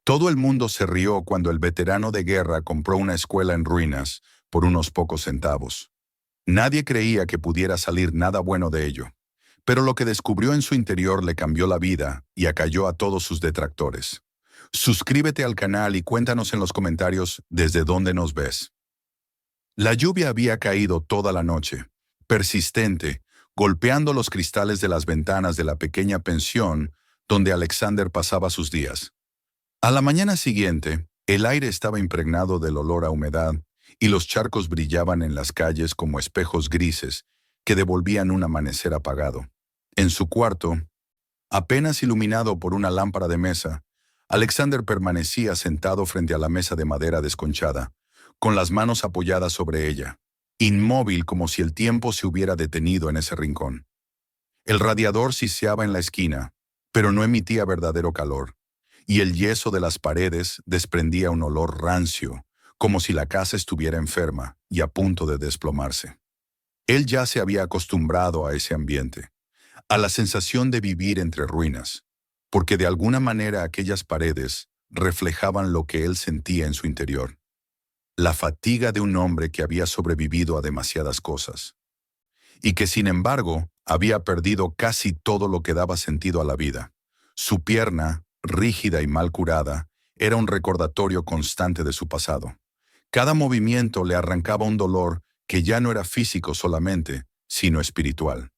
Todo el mundo se rió cuando el veterano de guerra compró una escuela en ruinas por unos pocos centavos. Nadie creía que pudiera salir nada bueno de ello, pero lo que descubrió en su interior le cambió la vida y acalló a todos sus detractores. Suscríbete al canal y cuéntanos en los comentarios desde dónde nos ves. La lluvia había caído toda la noche, persistente, golpeando los cristales de las ventanas de la pequeña pensión donde Alexander pasaba sus días. A la mañana siguiente, el aire estaba impregnado del olor a humedad y los charcos brillaban en las calles como espejos grises que devolvían un amanecer apagado. En su cuarto, apenas iluminado por una lámpara de mesa, Alexander permanecía sentado frente a la mesa de madera desconchada, con las manos apoyadas sobre ella, inmóvil como si el tiempo se hubiera detenido en ese rincón. El radiador siseaba en la esquina, pero no emitía verdadero calor, y el yeso de las paredes desprendía un olor rancio, como si la casa estuviera enferma y a punto de desplomarse. Él ya se había acostumbrado a ese ambiente, a la sensación de vivir entre ruinas, porque de alguna manera aquellas paredes reflejaban lo que él sentía en su interior, la fatiga de un hombre que había sobrevivido a demasiadas cosas, y que sin embargo había perdido casi todo lo que daba sentido a la vida. Su pierna, rígida y mal curada, era un recordatorio constante de su pasado. Cada movimiento le arrancaba un dolor que ya no era físico solamente, sino espiritual.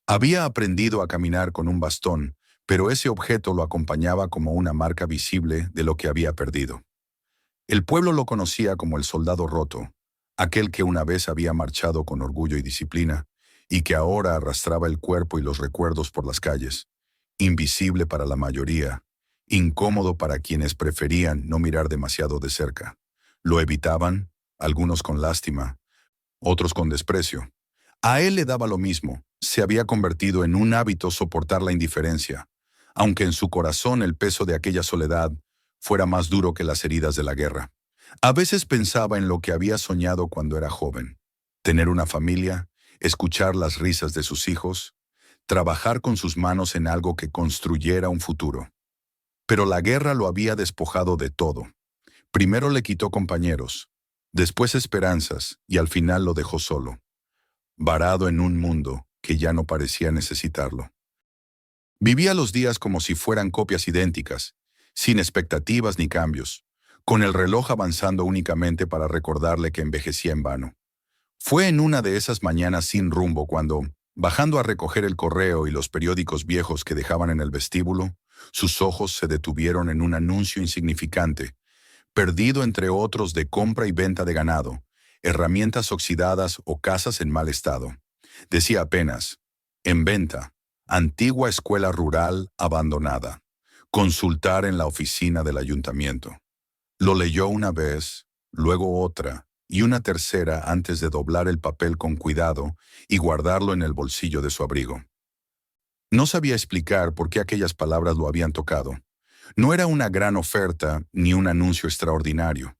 Había aprendido a caminar con un bastón, pero ese objeto lo acompañaba como una marca visible de lo que había perdido. El pueblo lo conocía como el soldado roto, aquel que una vez había marchado con orgullo y disciplina, y que ahora arrastraba el cuerpo y los recuerdos por las calles, invisible para la mayoría, incómodo para quienes preferían no mirar demasiado de cerca. Lo evitaban, algunos con lástima, otros con desprecio. A él le daba lo mismo, se había convertido en un hábito soportar la indiferencia, aunque en su corazón el peso de aquella soledad fuera más duro que las heridas de la guerra. A veces pensaba en lo que había soñado cuando era joven: tener una familia, escuchar las risas de sus hijos, trabajar con sus manos en algo que construyera un futuro. Pero la guerra lo había despojado de todo. Primero le quitó compañeros, después esperanzas y al final lo dejó solo, varado en un mundo que ya no parecía necesitarlo. Vivía los días como si fueran copias idénticas, sin expectativas ni cambios, con el reloj avanzando únicamente para recordarle que envejecía en vano. Fue en una de esas mañanas sin rumbo cuando, bajando a recoger el correo y los periódicos viejos que dejaban en el vestíbulo, sus ojos se detuvieron en un anuncio insignificante, perdido entre otros de compra y venta de ganado, herramientas oxidadas o casas en mal estado. Decía apenas: en venta, antigua escuela rural abandonada. Consultar en la oficina del ayuntamiento. Lo leyó una vez, luego otra y una tercera antes de doblar el papel con cuidado y guardarlo en el bolsillo de su abrigo. No sabía explicar por qué aquellas palabras lo habían tocado. No era una gran oferta ni un anuncio extraordinario,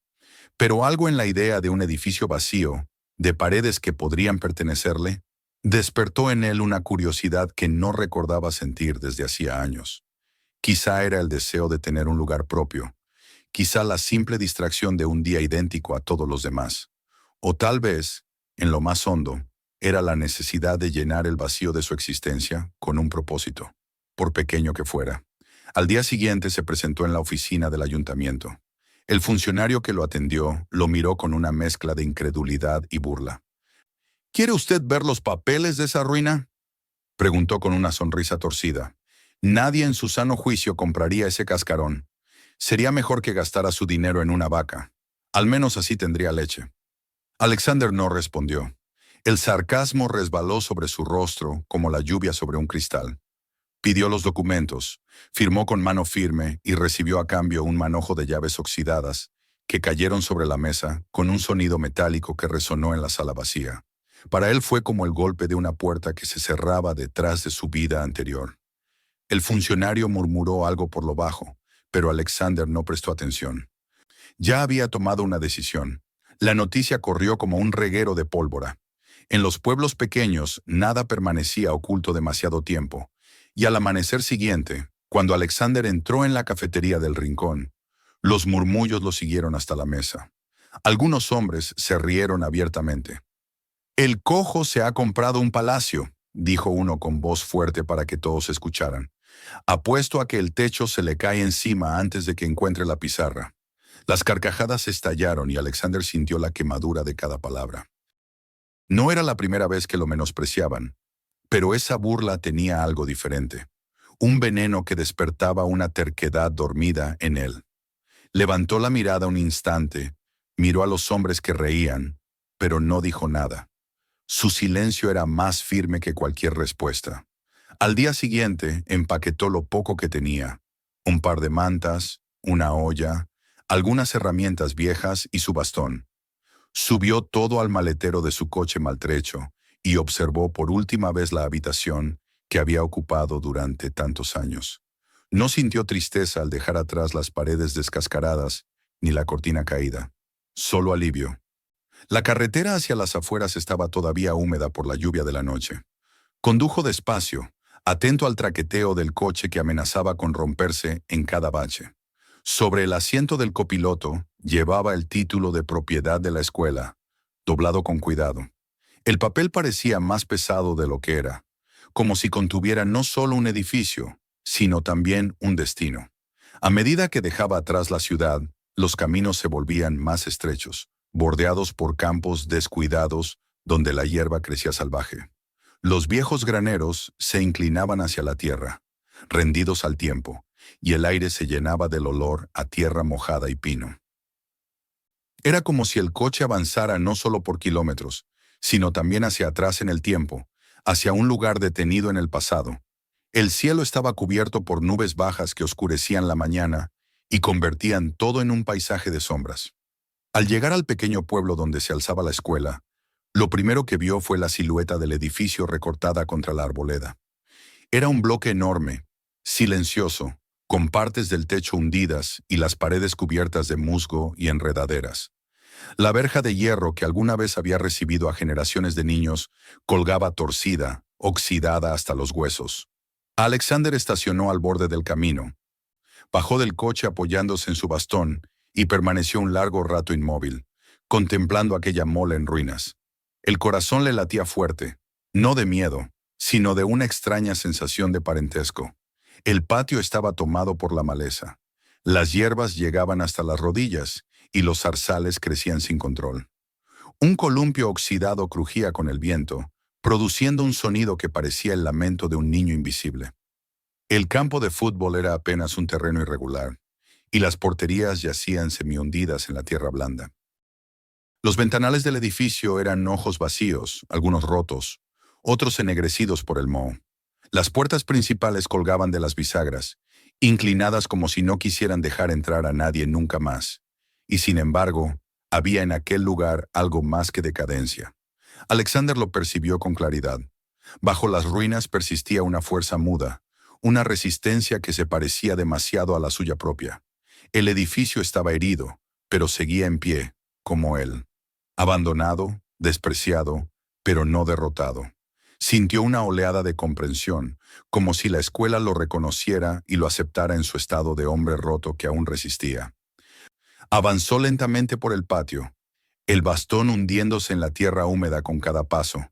pero algo en la idea de un edificio vacío, de paredes que podrían pertenecerle, despertó en él una curiosidad que no recordaba sentir desde hacía años. Quizá era el deseo de tener un lugar propio, quizá la simple distracción de un día idéntico a todos los demás, o tal vez, en lo más hondo, era la necesidad de llenar el vacío de su existencia con un propósito, por pequeño que fuera. Al día siguiente se presentó en la oficina del ayuntamiento. El funcionario que lo atendió lo miró con una mezcla de incredulidad y burla. ¿Quiere usted ver los papeles de esa ruina?, preguntó con una sonrisa torcida. Nadie en su sano juicio compraría ese cascarón. Sería mejor que gastara su dinero en una vaca. Al menos así tendría leche. Alexander no respondió. El sarcasmo resbaló sobre su rostro como la lluvia sobre un cristal. Pidió los documentos, firmó con mano firme y recibió a cambio un manojo de llaves oxidadas que cayeron sobre la mesa con un sonido metálico que resonó en la sala vacía. Para él fue como el golpe de una puerta que se cerraba detrás de su vida anterior. El funcionario murmuró algo por lo bajo, pero Alexander no prestó atención. Ya había tomado una decisión. La noticia corrió como un reguero de pólvora. En los pueblos pequeños nada permanecía oculto demasiado tiempo, y al amanecer siguiente, cuando Alexander entró en la cafetería del rincón, Los murmullos lo siguieron hasta la mesa. Algunos hombres se rieron abiertamente. «El cojo se ha comprado un palacio», dijo uno con voz fuerte para que todos escucharan. «Apuesto a que el techo se le cae encima antes de que encuentre la pizarra». Las carcajadas estallaron y Alexander sintió la quemadura de cada palabra. No era la primera vez que lo menospreciaban, pero esa burla tenía algo diferente. Un veneno que despertaba una terquedad dormida en él. Levantó la mirada un instante, miró a los hombres que reían, pero no dijo nada. Su silencio era más firme que cualquier respuesta. Al día siguiente empaquetó lo poco que tenía: un par de mantas, una olla, algunas herramientas viejas y su bastón. Subió todo al maletero de su coche maltrecho y observó por última vez la habitación que había ocupado durante tantos años. No sintió tristeza al dejar atrás las paredes descascaradas ni la cortina caída. Solo alivio. La carretera hacia las afueras estaba todavía húmeda por la lluvia de la noche. Condujo despacio, atento al traqueteo del coche que amenazaba con romperse en cada bache. Sobre el asiento del copiloto llevaba el título de propiedad de la escuela, doblado con cuidado. El papel parecía más pesado de lo que era, como si contuviera no solo un edificio, sino también un destino. A medida que dejaba atrás la ciudad, los caminos se volvían más estrechos, bordeados por campos descuidados donde la hierba crecía salvaje. Los viejos graneros se inclinaban hacia la tierra, rendidos al tiempo, y el aire se llenaba del olor a tierra mojada y pino. Era como si el coche avanzara no solo por kilómetros, sino también hacia atrás en el tiempo, hacia un lugar detenido en el pasado. El cielo estaba cubierto por nubes bajas que oscurecían la mañana y convertían todo en un paisaje de sombras. Al llegar al pequeño pueblo donde se alzaba la escuela, lo primero que vio fue la silueta del edificio recortada contra la arboleda. Era un bloque enorme, silencioso, con partes del techo hundidas y las paredes cubiertas de musgo y enredaderas. La verja de hierro que alguna vez había recibido a generaciones de niños colgaba torcida, oxidada hasta los huesos. Alexander estacionó al borde del camino. Bajó del coche apoyándose en su bastón y permaneció un largo rato inmóvil, contemplando aquella mole en ruinas. El corazón le latía fuerte, no de miedo, sino de una extraña sensación de parentesco. El patio estaba tomado por la maleza. Las hierbas llegaban hasta las rodillas y los zarzales crecían sin control. Un columpio oxidado crujía con el viento, produciendo un sonido que parecía el lamento de un niño invisible. El campo de fútbol era apenas un terreno irregular, y las porterías yacían semihundidas en la tierra blanda. Los ventanales del edificio eran ojos vacíos, algunos rotos, otros ennegrecidos por el moho. Las puertas principales colgaban de las bisagras, inclinadas como si no quisieran dejar entrar a nadie nunca más. Y sin embargo, había en aquel lugar algo más que decadencia. Alexander lo percibió con claridad. Bajo las ruinas persistía una fuerza muda, una resistencia que se parecía demasiado a la suya propia. El edificio estaba herido, pero seguía en pie, como él. Abandonado, despreciado, pero no derrotado. Sintió una oleada de comprensión, como si la escuela lo reconociera y lo aceptara en su estado de hombre roto que aún resistía. Avanzó lentamente por el patio, el bastón hundiéndose en la tierra húmeda con cada paso,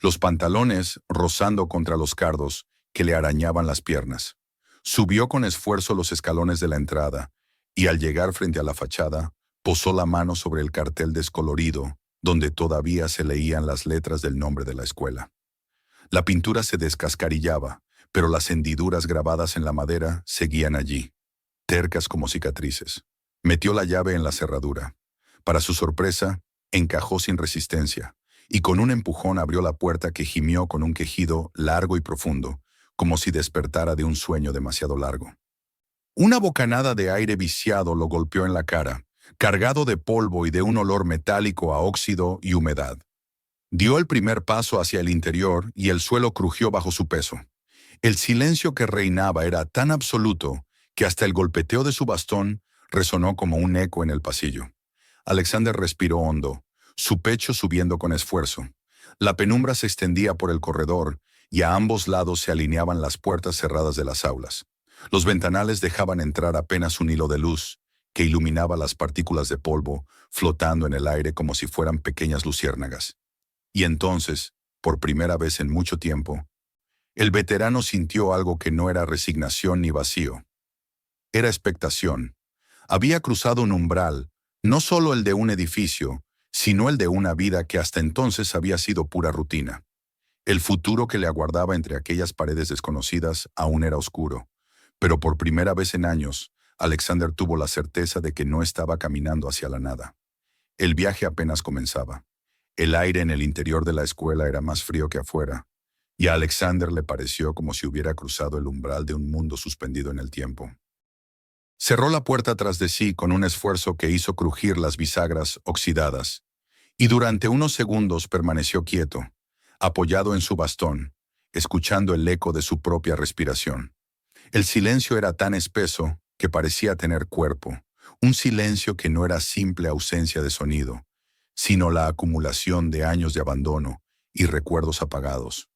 los pantalones rozando contra los cardos que le arañaban las piernas. Subió con esfuerzo los escalones de la entrada y al llegar frente a la fachada, posó la mano sobre el cartel descolorido donde todavía se leían las letras del nombre de la escuela. La pintura se descascarillaba, pero las hendiduras grabadas en la madera seguían allí, tercas como cicatrices. Metió la llave en la cerradura. Para su sorpresa, encajó sin resistencia, y con un empujón abrió la puerta que gimió con un quejido largo y profundo, como si despertara de un sueño demasiado largo. Una bocanada de aire viciado lo golpeó en la cara, cargado de polvo y de un olor metálico a óxido y humedad. Dio el primer paso hacia el interior y el suelo crujió bajo su peso. El silencio que reinaba era tan absoluto que hasta el golpeteo de su bastón resonó como un eco en el pasillo. Alexander respiró hondo, su pecho subiendo con esfuerzo. La penumbra se extendía por el corredor y a ambos lados se alineaban las puertas cerradas de las aulas. Los ventanales dejaban entrar apenas un hilo de luz, que iluminaba las partículas de polvo flotando en el aire como si fueran pequeñas luciérnagas. Y entonces, por primera vez en mucho tiempo, el veterano sintió algo que no era resignación ni vacío. Era expectación. Había cruzado un umbral, no solo el de un edificio, sino el de una vida que hasta entonces había sido pura rutina. El futuro que le aguardaba entre aquellas paredes desconocidas aún era oscuro, pero por primera vez en años, Alexander tuvo la certeza de que no estaba caminando hacia la nada. El viaje apenas comenzaba. El aire en el interior de la escuela era más frío que afuera, y a Alexander le pareció como si hubiera cruzado el umbral de un mundo suspendido en el tiempo. Cerró la puerta tras de sí con un esfuerzo que hizo crujir las bisagras oxidadas, y durante unos segundos permaneció quieto, apoyado en su bastón, escuchando el eco de su propia respiración. El silencio era tan espeso que parecía tener cuerpo, un silencio que no era simple ausencia de sonido, sino la acumulación de años de abandono y recuerdos apagados.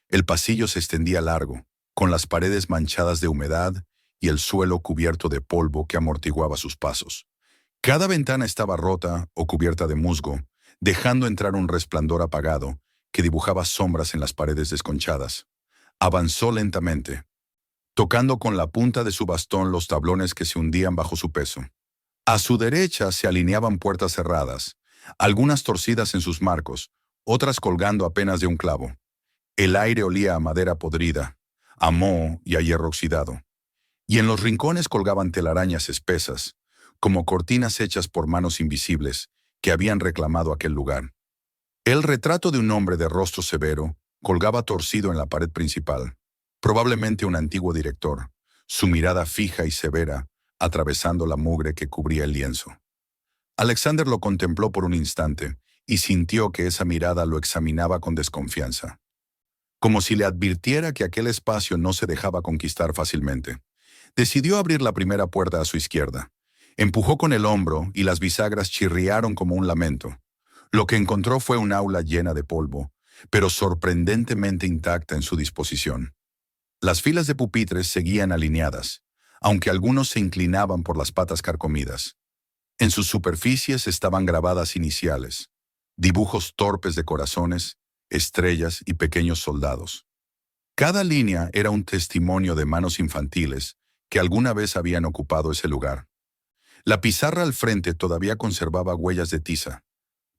El pasillo se extendía largo, con las paredes manchadas de humedad y el suelo cubierto de polvo que amortiguaba sus pasos. Cada ventana estaba rota o cubierta de musgo, dejando entrar un resplandor apagado que dibujaba sombras en las paredes desconchadas. Avanzó lentamente, tocando con la punta de su bastón los tablones que se hundían bajo su peso. A su derecha se alineaban puertas cerradas, algunas torcidas en sus marcos, otras colgando apenas de un clavo. El aire olía a madera podrida, a moho y a hierro oxidado. Y en los rincones colgaban telarañas espesas, como cortinas hechas por manos invisibles que habían reclamado aquel lugar. El retrato de un hombre de rostro severo colgaba torcido en la pared principal, probablemente un antiguo director, su mirada fija y severa, atravesando la mugre que cubría el lienzo. Alexander lo contempló por un instante y sintió que esa mirada lo examinaba con desconfianza, como si le advirtiera que aquel espacio no se dejaba conquistar fácilmente. Decidió abrir la primera puerta a su izquierda. Empujó con el hombro y las bisagras chirriaron como un lamento. Lo que encontró fue un aula llena de polvo, pero sorprendentemente intacta en su disposición. Las filas de pupitres seguían alineadas, aunque algunos se inclinaban por las patas carcomidas. En sus superficies estaban grabadas iniciales, dibujos torpes de corazones, estrellas y pequeños soldados. Cada línea era un testimonio de manos infantiles que alguna vez habían ocupado ese lugar. La pizarra al frente todavía conservaba huellas de tiza,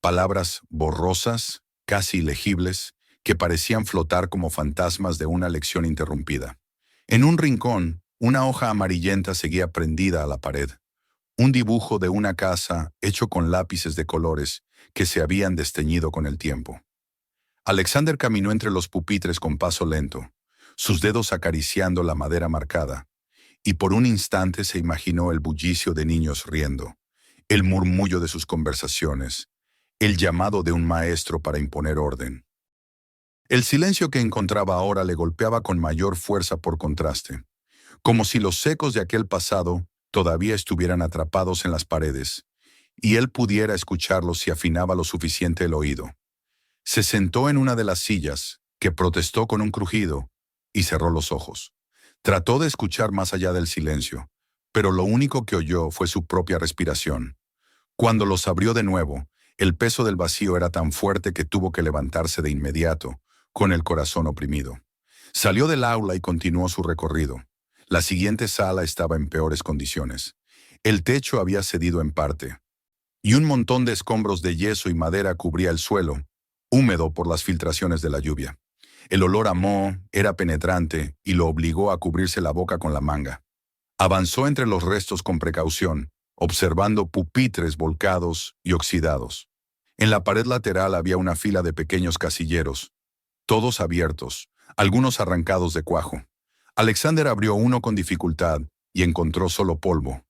palabras borrosas, casi ilegibles, que parecían flotar como fantasmas de una lección interrumpida. En un rincón, una hoja amarillenta seguía prendida a la pared, un dibujo de una casa hecho con lápices de colores que se habían desteñido con el tiempo. Alexander caminó entre los pupitres con paso lento, sus dedos acariciando la madera marcada, y por un instante se imaginó el bullicio de niños riendo, el murmullo de sus conversaciones, el llamado de un maestro para imponer orden. El silencio que encontraba ahora le golpeaba con mayor fuerza por contraste, como si los ecos de aquel pasado todavía estuvieran atrapados en las paredes, y él pudiera escucharlos si afinaba lo suficiente el oído. Se sentó en una de las sillas, que protestó con un crujido, y cerró los ojos. Trató de escuchar más allá del silencio, pero lo único que oyó fue su propia respiración. Cuando los abrió de nuevo, el peso del vacío era tan fuerte que tuvo que levantarse de inmediato, con el corazón oprimido. Salió del aula y continuó su recorrido. La siguiente sala estaba en peores condiciones. El techo había cedido en parte, y un montón de escombros de yeso y madera cubría el suelo, húmedo por las filtraciones de la lluvia. El olor a moho era penetrante y lo obligó a cubrirse la boca con la manga. Avanzó entre los restos con precaución, observando pupitres volcados y oxidados. En la pared lateral había una fila de pequeños casilleros, todos abiertos, algunos arrancados de cuajo. Alexander abrió uno con dificultad y encontró solo polvo.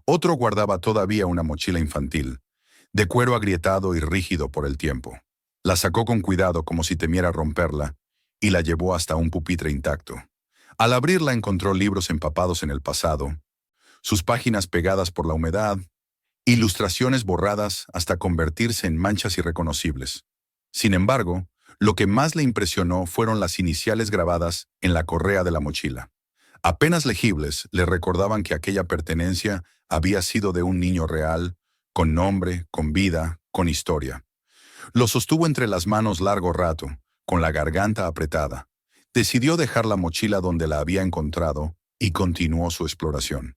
Otro guardaba todavía una mochila infantil, de cuero agrietado y rígido por el tiempo. La sacó con cuidado como si temiera romperla y la llevó hasta un pupitre intacto. Al abrirla encontró libros empapados en el pasado, sus páginas pegadas por la humedad, ilustraciones borradas hasta convertirse en manchas irreconocibles. Sin embargo, lo que más le impresionó fueron las iniciales grabadas en la correa de la mochila. Apenas legibles, le recordaban que aquella pertenencia había sido de un niño real, con nombre, con vida, con historia. Lo sostuvo entre las manos largo rato, con la garganta apretada. Decidió dejar la mochila donde la había encontrado y continuó su exploración.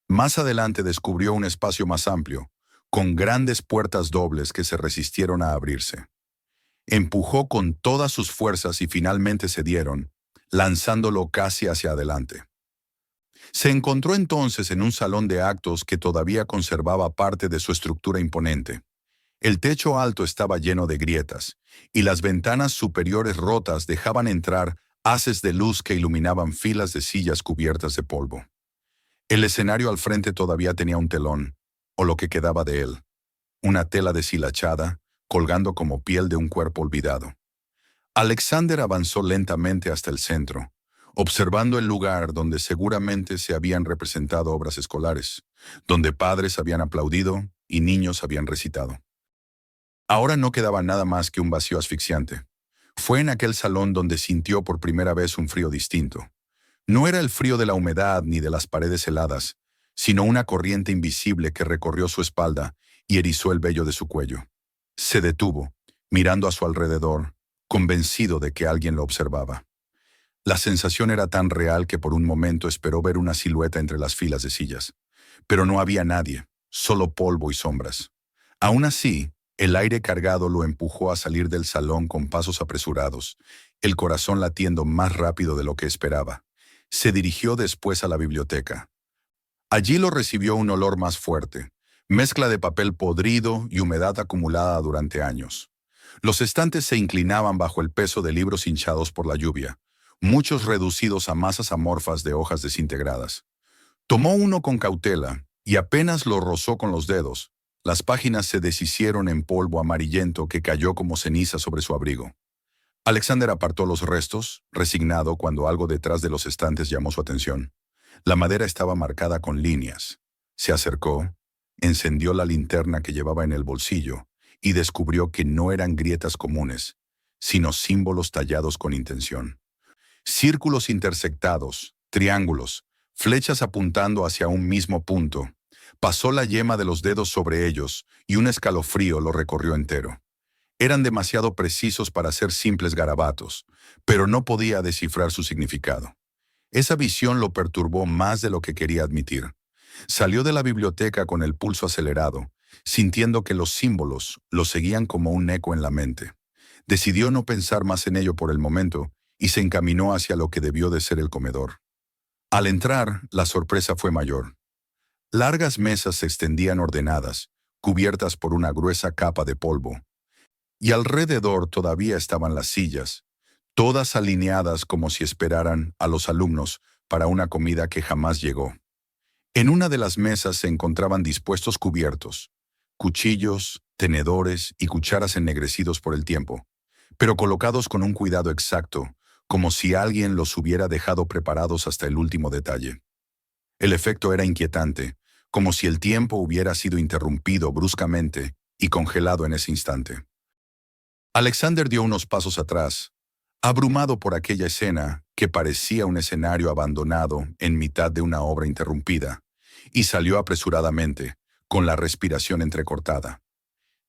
Más adelante descubrió un espacio más amplio, con grandes puertas dobles que se resistieron a abrirse. Empujó con todas sus fuerzas y finalmente cedieron, lanzándolo casi hacia adelante. Se encontró entonces en un salón de actos que todavía conservaba parte de su estructura imponente. El techo alto estaba lleno de grietas, y las ventanas superiores rotas dejaban entrar haces de luz que iluminaban filas de sillas cubiertas de polvo. El escenario al frente todavía tenía un telón, o lo que quedaba de él, una tela deshilachada, colgando como piel de un cuerpo olvidado. Alexander avanzó lentamente hasta el centro, observando el lugar donde seguramente se habían representado obras escolares, donde padres habían aplaudido y niños habían recitado. Ahora no quedaba nada más que un vacío asfixiante. Fue en aquel salón donde sintió por primera vez un frío distinto. No era el frío de la humedad ni de las paredes heladas, sino una corriente invisible que recorrió su espalda y erizó el vello de su cuello. Se detuvo, mirando a su alrededor, convencido de que alguien lo observaba. La sensación era tan real que por un momento esperó ver una silueta entre las filas de sillas. Pero no había nadie, solo polvo y sombras. Aún así, el aire cargado lo empujó a salir del salón con pasos apresurados, el corazón latiendo más rápido de lo que esperaba. Se dirigió después a la biblioteca. Allí lo recibió un olor más fuerte, mezcla de papel podrido y humedad acumulada durante años. Los estantes se inclinaban bajo el peso de libros hinchados por la lluvia, muchos reducidos a masas amorfas de hojas desintegradas. Tomó uno con cautela y apenas lo rozó con los dedos. Las páginas se deshicieron en polvo amarillento que cayó como ceniza sobre su abrigo. Alexander apartó los restos, resignado cuando algo detrás de los estantes llamó su atención. La madera estaba marcada con líneas. Se acercó, encendió la linterna que llevaba en el bolsillo y descubrió que no eran grietas comunes, sino símbolos tallados con intención. Círculos intersectados, triángulos, flechas apuntando hacia un mismo punto. Pasó la yema de los dedos sobre ellos y un escalofrío lo recorrió entero. Eran demasiado precisos para ser simples garabatos, pero no podía descifrar su significado. Esa visión lo perturbó más de lo que quería admitir. Salió de la biblioteca con el pulso acelerado, sintiendo que los símbolos lo seguían como un eco en la mente. Decidió no pensar más en ello por el momento y se encaminó hacia lo que debió de ser el comedor. Al entrar, la sorpresa fue mayor. Largas mesas se extendían ordenadas, cubiertas por una gruesa capa de polvo. Y alrededor todavía estaban las sillas, todas alineadas como si esperaran a los alumnos para una comida que jamás llegó. En una de las mesas se encontraban dispuestos cubiertos, cuchillos, tenedores y cucharas ennegrecidos por el tiempo, pero colocados con un cuidado exacto, como si alguien los hubiera dejado preparados hasta el último detalle. El efecto era inquietante, como si el tiempo hubiera sido interrumpido bruscamente y congelado en ese instante. Alexander dio unos pasos atrás, abrumado por aquella escena que parecía un escenario abandonado en mitad de una obra interrumpida, y salió apresuradamente, con la respiración entrecortada.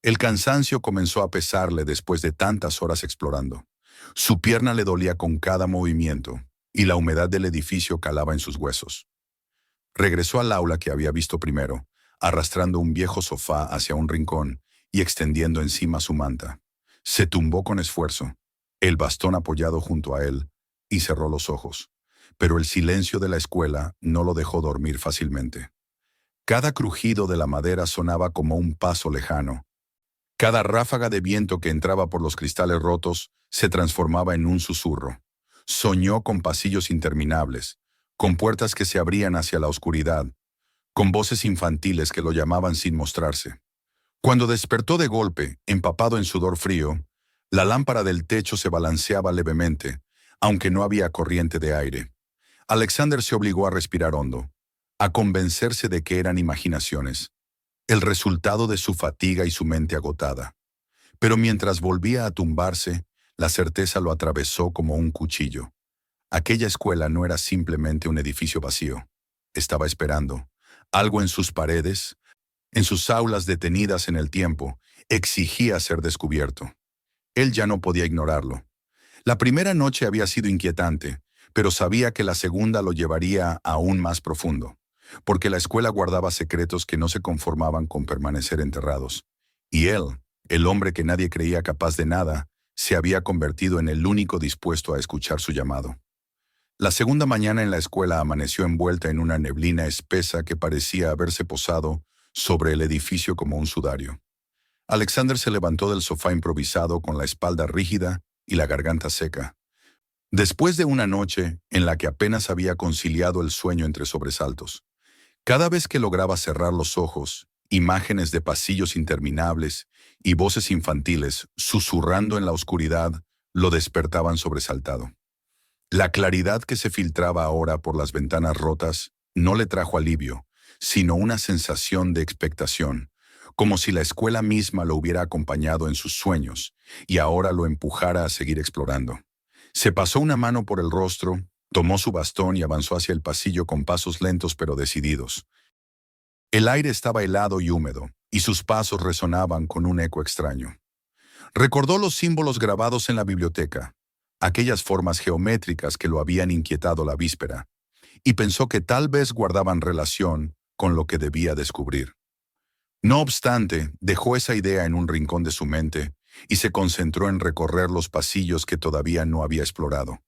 El cansancio comenzó a pesarle después de tantas horas explorando. Su pierna le dolía con cada movimiento, y la humedad del edificio calaba en sus huesos. Regresó al aula que había visto primero, arrastrando un viejo sofá hacia un rincón y extendiendo encima su manta. Se tumbó con esfuerzo, el bastón apoyado junto a él, y cerró los ojos. Pero el silencio de la escuela no lo dejó dormir fácilmente. Cada crujido de la madera sonaba como un paso lejano. Cada ráfaga de viento que entraba por los cristales rotos se transformaba en un susurro. Soñó con pasillos interminables, con puertas que se abrían hacia la oscuridad, con voces infantiles que lo llamaban sin mostrarse. Cuando despertó de golpe, empapado en sudor frío, la lámpara del techo se balanceaba levemente, aunque no había corriente de aire. Alexander se obligó a respirar hondo, a convencerse de que eran imaginaciones, el resultado de su fatiga y su mente agotada. Pero mientras volvía a tumbarse, la certeza lo atravesó como un cuchillo. Aquella escuela no era simplemente un edificio vacío. Estaba esperando, Algo en sus paredes, en sus aulas detenidas en el tiempo, exigía ser descubierto. Él ya no podía ignorarlo. La primera noche había sido inquietante, pero sabía que la segunda lo llevaría aún más profundo, porque la escuela guardaba secretos que no se conformaban con permanecer enterrados. Y él, el hombre que nadie creía capaz de nada, se había convertido en el único dispuesto a escuchar su llamado. La segunda mañana en la escuela amaneció envuelta en una neblina espesa que parecía haberse posado sobre el edificio como un sudario. Alexander se levantó del sofá improvisado con la espalda rígida y la garganta seca. Después de una noche en la que apenas había conciliado el sueño entre sobresaltos, cada vez que lograba cerrar los ojos, imágenes de pasillos interminables y voces infantiles susurrando en la oscuridad lo despertaban sobresaltado. La claridad que se filtraba ahora por las ventanas rotas no le trajo alivio, sino una sensación de expectación, como si la escuela misma lo hubiera acompañado en sus sueños y ahora lo empujara a seguir explorando. Se pasó una mano por el rostro, tomó su bastón y avanzó hacia el pasillo con pasos lentos pero decididos. El aire estaba helado y húmedo, y sus pasos resonaban con un eco extraño. Recordó los símbolos grabados en la biblioteca, aquellas formas geométricas que lo habían inquietado la víspera, y pensó que tal vez guardaban relación con lo que debía descubrir. No obstante, dejó esa idea en un rincón de su mente y se concentró en recorrer los pasillos que todavía no había explorado.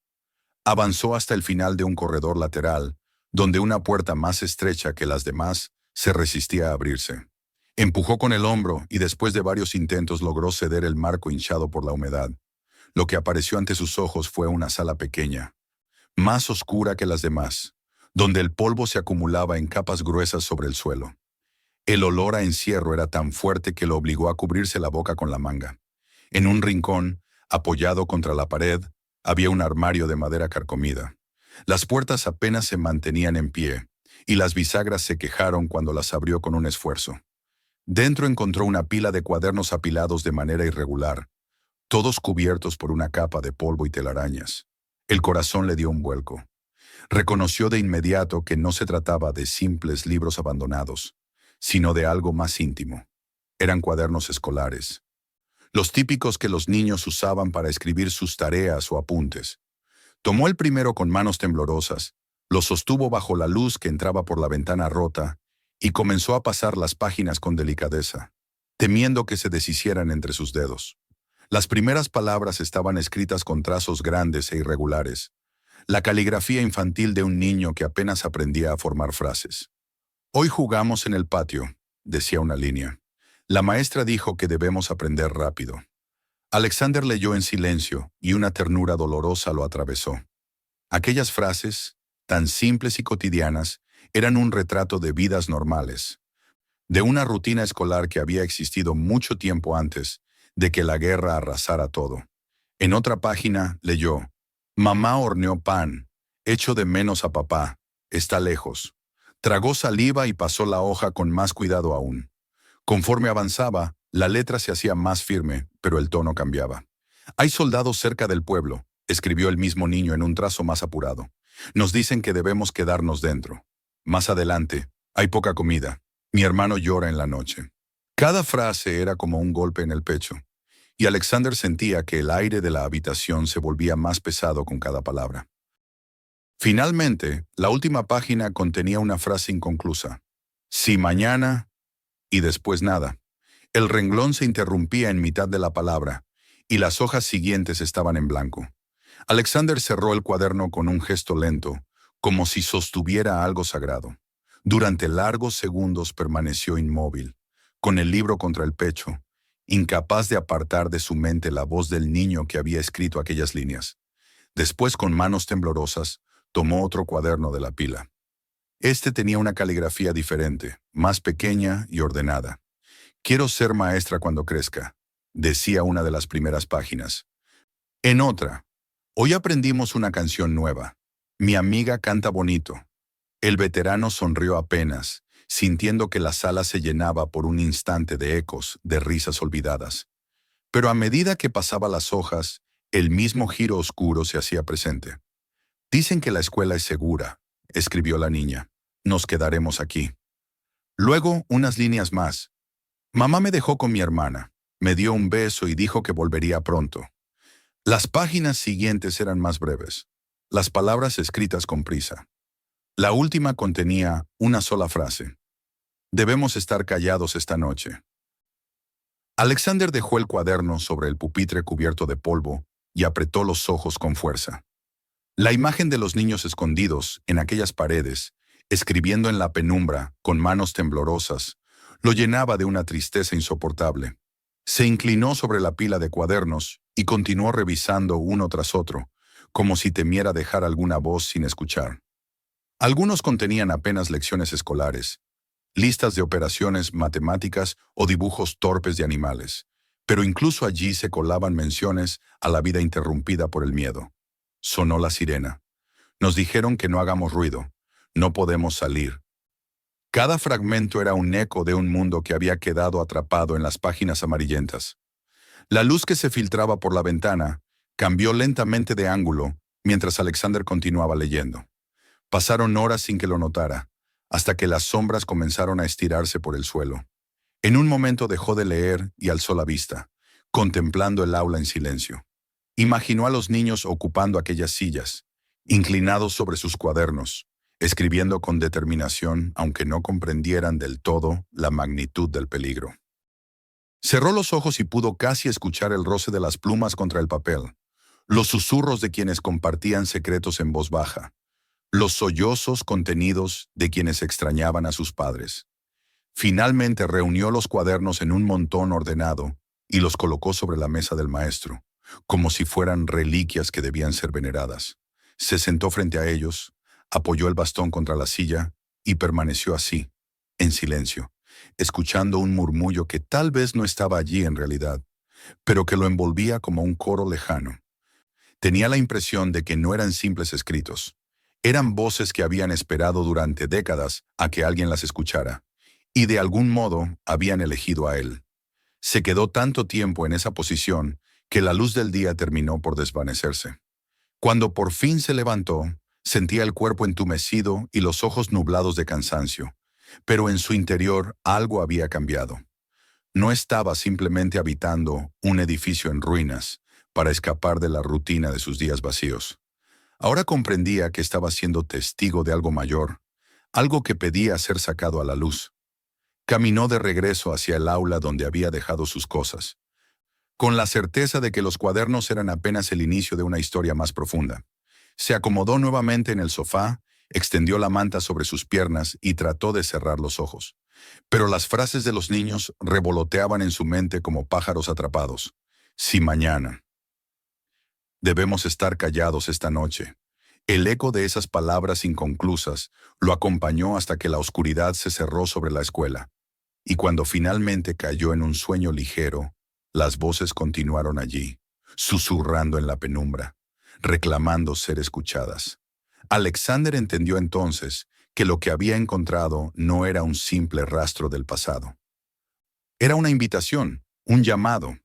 Avanzó hasta el final de un corredor lateral, donde una puerta más estrecha que las demás se resistía a abrirse. Empujó con el hombro y después de varios intentos logró ceder el marco hinchado por la humedad. Lo que apareció ante sus ojos fue una sala pequeña, más oscura que las demás, donde el polvo se acumulaba en capas gruesas sobre el suelo. El olor a encierro era tan fuerte que lo obligó a cubrirse la boca con la manga. En un rincón, apoyado contra la pared, había un armario de madera carcomida. Las puertas apenas se mantenían en pie, y las bisagras se quejaron cuando las abrió con un esfuerzo. Dentro encontró una pila de cuadernos apilados de manera irregular, todos cubiertos por una capa de polvo y telarañas. El corazón le dio un vuelco. Reconoció de inmediato que no se trataba de simples libros abandonados, sino de algo más íntimo. Eran cuadernos escolares, los típicos que los niños usaban para escribir sus tareas o apuntes. Tomó el primero con manos temblorosas, lo sostuvo bajo la luz que entraba por la ventana rota y comenzó a pasar las páginas con delicadeza, temiendo que se deshicieran entre sus dedos. Las primeras palabras estaban escritas con trazos grandes e irregulares, la caligrafía infantil de un niño que apenas aprendía a formar frases. «Hoy jugamos en el patio», decía una línea. La maestra dijo que debemos aprender rápido. Alexander leyó en silencio y una ternura dolorosa lo atravesó. Aquellas frases, tan simples y cotidianas, eran un retrato de vidas normales, de una rutina escolar que había existido mucho tiempo antes de que la guerra arrasara todo. En otra página leyó: «Mamá horneó pan, echo de menos a papá, está lejos». Tragó saliva y pasó la hoja con más cuidado aún. Conforme avanzaba, la letra se hacía más firme, pero el tono cambiaba. «Hay soldados cerca del pueblo», escribió el mismo niño en un trazo más apurado. «Nos dicen que debemos quedarnos dentro. Más adelante, hay poca comida. Mi hermano llora en la noche». Cada frase era como un golpe en el pecho, y Alexander sentía que el aire de la habitación se volvía más pesado con cada palabra. Finalmente, la última página contenía una frase inconclusa. «Si mañana…» y después nada. El renglón se interrumpía en mitad de la palabra, y las hojas siguientes estaban en blanco. Alexander cerró el cuaderno con un gesto lento, como si sostuviera algo sagrado. Durante largos segundos permaneció inmóvil, con el libro contra el pecho, incapaz de apartar de su mente la voz del niño que había escrito aquellas líneas. Después, con manos temblorosas, tomó otro cuaderno de la pila. Este tenía una caligrafía diferente, más pequeña y ordenada. «Quiero ser maestra cuando crezca», decía una de las primeras páginas. En otra: «Hoy aprendimos una canción nueva. Mi amiga canta bonito». El veterano sonrió apenas, sintiendo que la sala se llenaba por un instante de ecos, de risas olvidadas. Pero a medida que pasaba las hojas, el mismo giro oscuro se hacía presente. «Dicen que la escuela es segura», escribió la niña. «Nos quedaremos aquí». Luego, unas líneas más. Mamá me dejó con mi hermana, me dio un beso y dijo que volvería pronto. Las páginas siguientes eran más breves, las palabras escritas con prisa. La última contenía una sola frase. Debemos estar callados esta noche. Alexander dejó el cuaderno sobre el pupitre cubierto de polvo y apretó los ojos con fuerza. La imagen de los niños escondidos en aquellas paredes, escribiendo en la penumbra, con manos temblorosas, lo llenaba de una tristeza insoportable. Se inclinó sobre la pila de cuadernos y continuó revisando uno tras otro, como si temiera dejar alguna voz sin escuchar. Algunos contenían apenas lecciones escolares, listas de operaciones matemáticas o dibujos torpes de animales, pero incluso allí se colaban menciones a la vida interrumpida por el miedo. Sonó la sirena. Nos dijeron que no hagamos ruido, no podemos salir. Cada fragmento era un eco de un mundo que había quedado atrapado en las páginas amarillentas. La luz que se filtraba por la ventana cambió lentamente de ángulo mientras Alexander continuaba leyendo. Pasaron horas sin que lo notara, hasta que las sombras comenzaron a estirarse por el suelo. En un momento dejó de leer y alzó la vista, contemplando el aula en silencio. Imaginó a los niños ocupando aquellas sillas, inclinados sobre sus cuadernos, escribiendo con determinación, aunque no comprendieran del todo la magnitud del peligro. Cerró los ojos y pudo casi escuchar el roce de las plumas contra el papel, los susurros de quienes compartían secretos en voz baja, los sollozos contenidos de quienes extrañaban a sus padres. Finalmente reunió los cuadernos en un montón ordenado y los colocó sobre la mesa del maestro, como si fueran reliquias que debían ser veneradas. Se sentó frente a ellos, apoyó el bastón contra la silla y permaneció así, en silencio, escuchando un murmullo que tal vez no estaba allí en realidad, pero que lo envolvía como un coro lejano. Tenía la impresión de que no eran simples escritos. Eran voces que habían esperado durante décadas a que alguien las escuchara, y de algún modo habían elegido a él. Se quedó tanto tiempo en esa posición que la luz del día terminó por desvanecerse. Cuando por fin se levantó, sentía el cuerpo entumecido y los ojos nublados de cansancio, pero en su interior algo había cambiado. No estaba simplemente habitando un edificio en ruinas para escapar de la rutina de sus días vacíos. Ahora comprendía que estaba siendo testigo de algo mayor, algo que pedía ser sacado a la luz. Caminó de regreso hacia el aula donde había dejado sus cosas, con la certeza de que los cuadernos eran apenas el inicio de una historia más profunda. Se acomodó nuevamente en el sofá, extendió la manta sobre sus piernas y trató de cerrar los ojos. Pero las frases de los niños revoloteaban en su mente como pájaros atrapados. Si mañana. Debemos estar callados esta noche. El eco de esas palabras inconclusas lo acompañó hasta que la oscuridad se cerró sobre la escuela. Y cuando finalmente cayó en un sueño ligero, las voces continuaron allí, susurrando en la penumbra, reclamando ser escuchadas. Alexander entendió entonces que lo que había encontrado no era un simple rastro del pasado. Era una invitación, un llamado.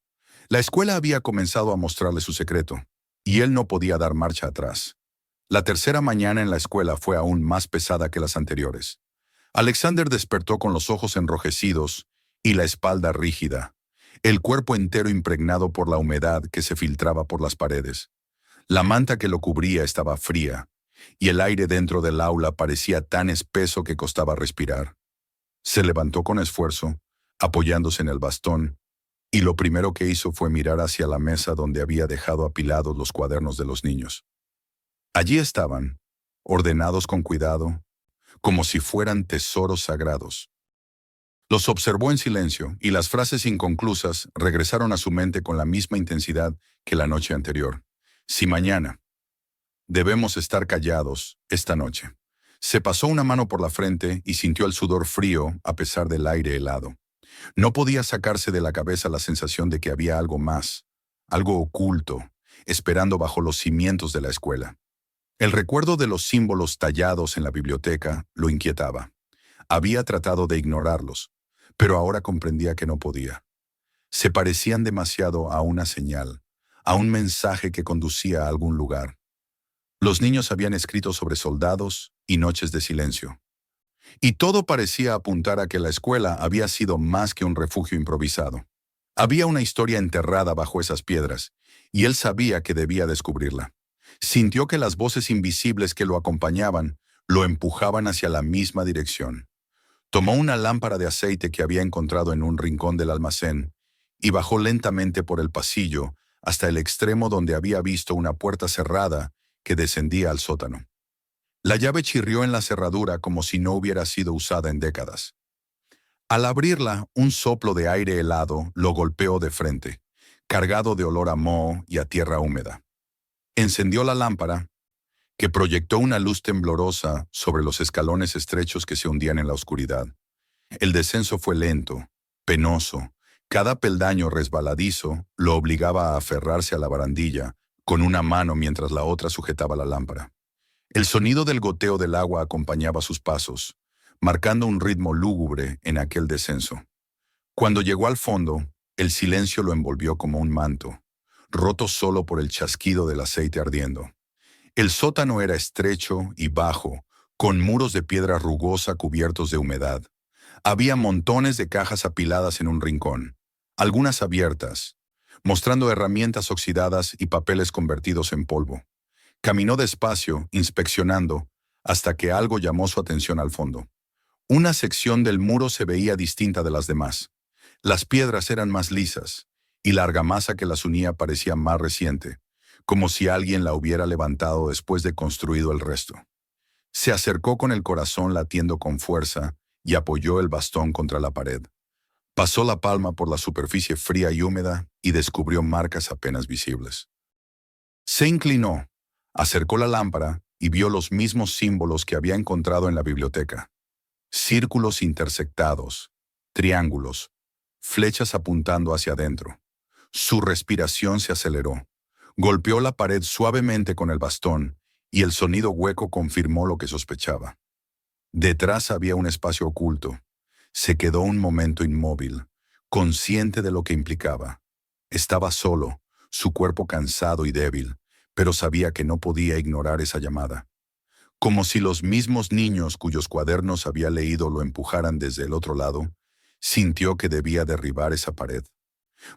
La escuela había comenzado a mostrarle su secreto, y él no podía dar marcha atrás. La tercera mañana en la escuela fue aún más pesada que las anteriores. Alexander despertó con los ojos enrojecidos y la espalda rígida, el cuerpo entero impregnado por la humedad que se filtraba por las paredes. La manta que lo cubría estaba fría, y el aire dentro del aula parecía tan espeso que costaba respirar. Se levantó con esfuerzo, apoyándose en el bastón, y lo primero que hizo fue mirar hacia la mesa donde había dejado apilados los cuadernos de los niños. Allí estaban, ordenados con cuidado, como si fueran tesoros sagrados. Los observó en silencio y las frases inconclusas regresaron a su mente con la misma intensidad que la noche anterior. Si mañana. Debemos estar callados esta noche. Se pasó una mano por la frente y sintió el sudor frío a pesar del aire helado. No podía sacarse de la cabeza la sensación de que había algo más, algo oculto, esperando bajo los cimientos de la escuela. El recuerdo de los símbolos tallados en la biblioteca lo inquietaba. Había tratado de ignorarlos, pero ahora comprendía que no podía. Se parecían demasiado a una señal, a un mensaje que conducía a algún lugar. Los niños habían escrito sobre soldados y noches de silencio. Y todo parecía apuntar a que la escuela había sido más que un refugio improvisado. Había una historia enterrada bajo esas piedras, y él sabía que debía descubrirla. Sintió que las voces invisibles que lo acompañaban lo empujaban hacia la misma dirección. Tomó una lámpara de aceite que había encontrado en un rincón del almacén y bajó lentamente por el pasillo hasta el extremo donde había visto una puerta cerrada que descendía al sótano. La llave chirrió en la cerradura como si no hubiera sido usada en décadas. Al abrirla, un soplo de aire helado lo golpeó de frente, cargado de olor a moho y a tierra húmeda. Encendió la lámpara, que proyectó una luz temblorosa sobre los escalones estrechos que se hundían en la oscuridad. El descenso fue lento, penoso. Cada peldaño resbaladizo lo obligaba a aferrarse a la barandilla con una mano mientras la otra sujetaba la lámpara. El sonido del goteo del agua acompañaba sus pasos, marcando un ritmo lúgubre en aquel descenso. Cuando llegó al fondo, el silencio lo envolvió como un manto, roto solo por el chasquido del aceite ardiendo. El sótano era estrecho y bajo, con muros de piedra rugosa cubiertos de humedad. Había montones de cajas apiladas en un rincón, algunas abiertas, mostrando herramientas oxidadas y papeles convertidos en polvo. Caminó despacio, inspeccionando, hasta que algo llamó su atención al fondo. Una sección del muro se veía distinta de las demás. Las piedras eran más lisas, y la argamasa que las unía parecía más reciente, como si alguien la hubiera levantado después de construido el resto. Se acercó con el corazón latiendo con fuerza y apoyó el bastón contra la pared. Pasó la palma por la superficie fría y húmeda y descubrió marcas apenas visibles. Se inclinó, acercó la lámpara y vio los mismos símbolos que había encontrado en la biblioteca. Círculos intersectados, triángulos, flechas apuntando hacia adentro. Su respiración se aceleró. Golpeó la pared suavemente con el bastón y el sonido hueco confirmó lo que sospechaba. Detrás había un espacio oculto. Se quedó un momento inmóvil, consciente de lo que implicaba. Estaba solo, su cuerpo cansado y débil, pero sabía que no podía ignorar esa llamada. Como si los mismos niños cuyos cuadernos había leído lo empujaran desde el otro lado, sintió que debía derribar esa pared.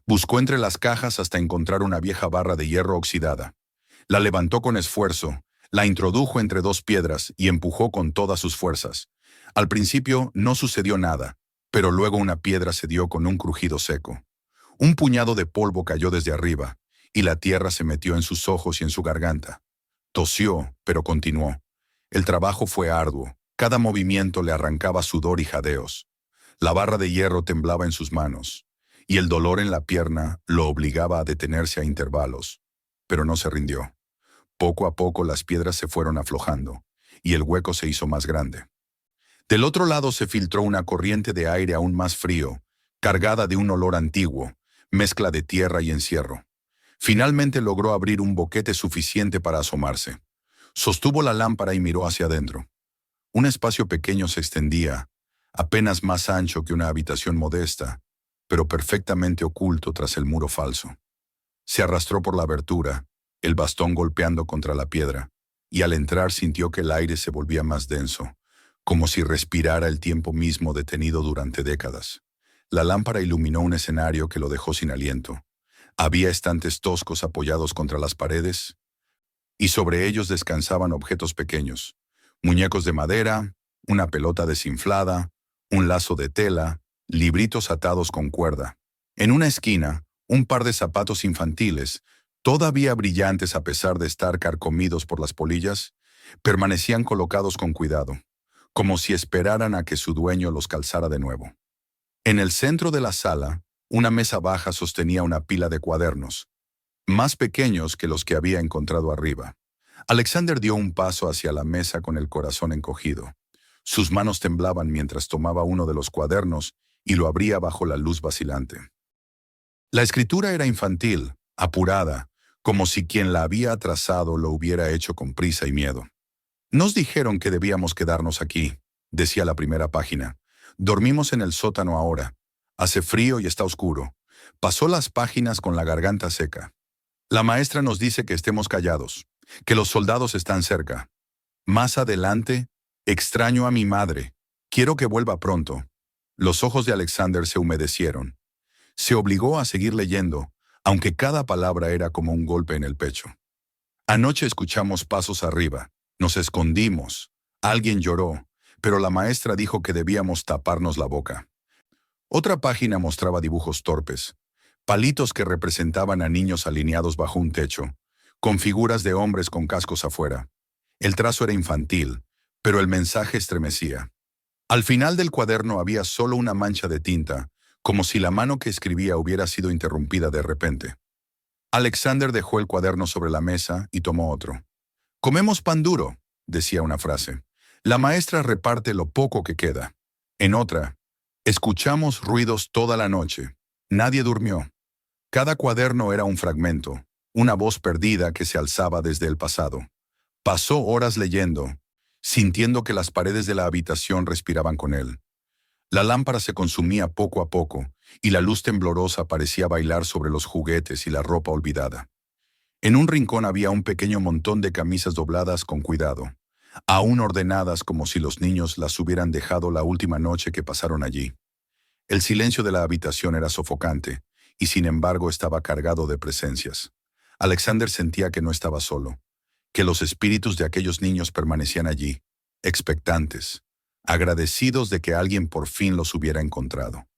Buscó entre las cajas hasta encontrar una vieja barra de hierro oxidada. La levantó con esfuerzo, la introdujo entre dos piedras y empujó con todas sus fuerzas. Al principio no sucedió nada, pero luego una piedra se dio con un crujido seco. Un puñado de polvo cayó desde arriba, y la tierra se metió en sus ojos y en su garganta. Tosió, pero continuó. El trabajo fue arduo, cada movimiento le arrancaba sudor y jadeos. La barra de hierro temblaba en sus manos, y el dolor en la pierna lo obligaba a detenerse a intervalos, pero no se rindió. Poco a poco las piedras se fueron aflojando, y el hueco se hizo más grande. Del otro lado se filtró una corriente de aire aún más frío, cargada de un olor antiguo, mezcla de tierra y encierro. Finalmente logró abrir un boquete suficiente para asomarse. Sostuvo la lámpara y miró hacia adentro. Un espacio pequeño se extendía, apenas más ancho que una habitación modesta, pero perfectamente oculto tras el muro falso. Se arrastró por la abertura, el bastón golpeando contra la piedra, y al entrar sintió que el aire se volvía más denso, como si respirara el tiempo mismo detenido durante décadas. La lámpara iluminó un escenario que lo dejó sin aliento. Había estantes toscos apoyados contra las paredes, y sobre ellos descansaban objetos pequeños, muñecos de madera, una pelota desinflada, un lazo de tela, libritos atados con cuerda. En una esquina, un par de zapatos infantiles, todavía brillantes a pesar de estar carcomidos por las polillas, permanecían colocados con cuidado, como si esperaran a que su dueño los calzara de nuevo. En el centro de la sala, una mesa baja sostenía una pila de cuadernos, más pequeños que los que había encontrado arriba. Alexander dio un paso hacia la mesa con el corazón encogido. Sus manos temblaban mientras tomaba uno de los cuadernos y lo abría bajo la luz vacilante. La escritura era infantil, apurada, como si quien la había trazado lo hubiera hecho con prisa y miedo. Nos dijeron que debíamos quedarnos aquí, decía la primera página. Dormimos en el sótano ahora. Hace frío y está oscuro. Pasó las páginas con la garganta seca. La maestra nos dice que estemos callados, que los soldados están cerca. Más adelante, extraño a mi madre. Quiero que vuelva pronto. Los ojos de Alexander se humedecieron. Se obligó a seguir leyendo, aunque cada palabra era como un golpe en el pecho. Anoche escuchamos pasos arriba. Nos escondimos. Alguien lloró, pero la maestra dijo que debíamos taparnos la boca. Otra página mostraba dibujos torpes, palitos que representaban a niños alineados bajo un techo, con figuras de hombres con cascos afuera. El trazo era infantil, pero el mensaje estremecía. Al final del cuaderno había solo una mancha de tinta, como si la mano que escribía hubiera sido interrumpida de repente. Alexander dejó el cuaderno sobre la mesa y tomó otro. «Comemos pan duro», decía una frase. «La maestra reparte lo poco que queda». En otra, «Escuchamos ruidos toda la noche. Nadie durmió». Cada cuaderno era un fragmento, una voz perdida que se alzaba desde el pasado. Pasó horas leyendo, sintiendo que las paredes de la habitación respiraban con él. La lámpara se consumía poco a poco, y la luz temblorosa parecía bailar sobre los juguetes y la ropa olvidada. En un rincón había un pequeño montón de camisas dobladas con cuidado, aún ordenadas como si los niños las hubieran dejado la última noche que pasaron allí. El silencio de la habitación era sofocante, y sin embargo estaba cargado de presencias. Alexander sentía que no estaba solo, que los espíritus de aquellos niños permanecían allí, expectantes, agradecidos de que alguien por fin los hubiera encontrado.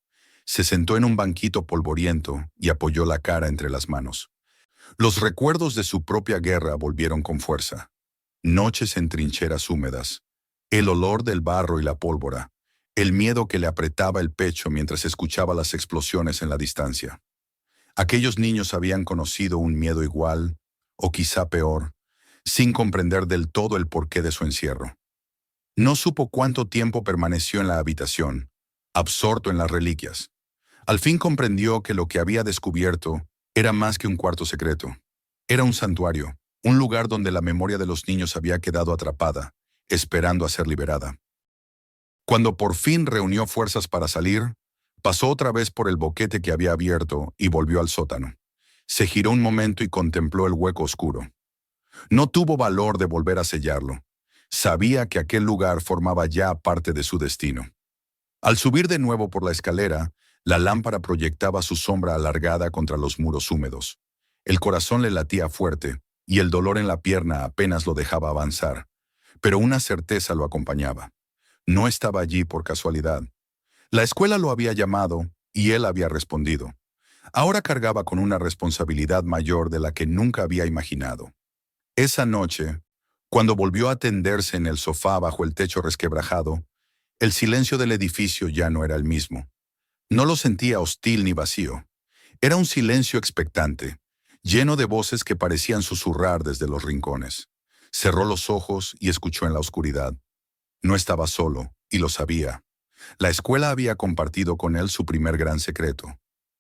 Se sentó en un banquito polvoriento y apoyó la cara entre las manos. Los recuerdos de su propia guerra volvieron con fuerza. Noches en trincheras húmedas, el olor del barro y la pólvora, el miedo que le apretaba el pecho mientras escuchaba las explosiones en la distancia. Aquellos niños habían conocido un miedo igual, o quizá peor, sin comprender del todo el porqué de su encierro. No supo cuánto tiempo permaneció en la habitación, absorto en las reliquias. Al fin comprendió que lo que había descubierto era más que un cuarto secreto. Era un santuario, un lugar donde la memoria de los niños había quedado atrapada, esperando a ser liberada. Cuando por fin reunió fuerzas para salir, pasó otra vez por el boquete que había abierto y volvió al sótano. Se giró un momento y contempló el hueco oscuro. No tuvo valor de volver a sellarlo. Sabía que aquel lugar formaba ya parte de su destino. Al subir de nuevo por la escalera, la lámpara proyectaba su sombra alargada contra los muros húmedos. El corazón le latía fuerte, y el dolor en la pierna apenas lo dejaba avanzar. Pero una certeza lo acompañaba. No estaba allí por casualidad. La escuela lo había llamado, y él había respondido. Ahora cargaba con una responsabilidad mayor de la que nunca había imaginado. Esa noche, cuando volvió a tenderse en el sofá bajo el techo resquebrajado, el silencio del edificio ya no era el mismo. No lo sentía hostil ni vacío. Era un silencio expectante, lleno de voces que parecían susurrar desde los rincones. Cerró los ojos y escuchó en la oscuridad. No estaba solo, y lo sabía. La escuela había compartido con él su primer gran secreto,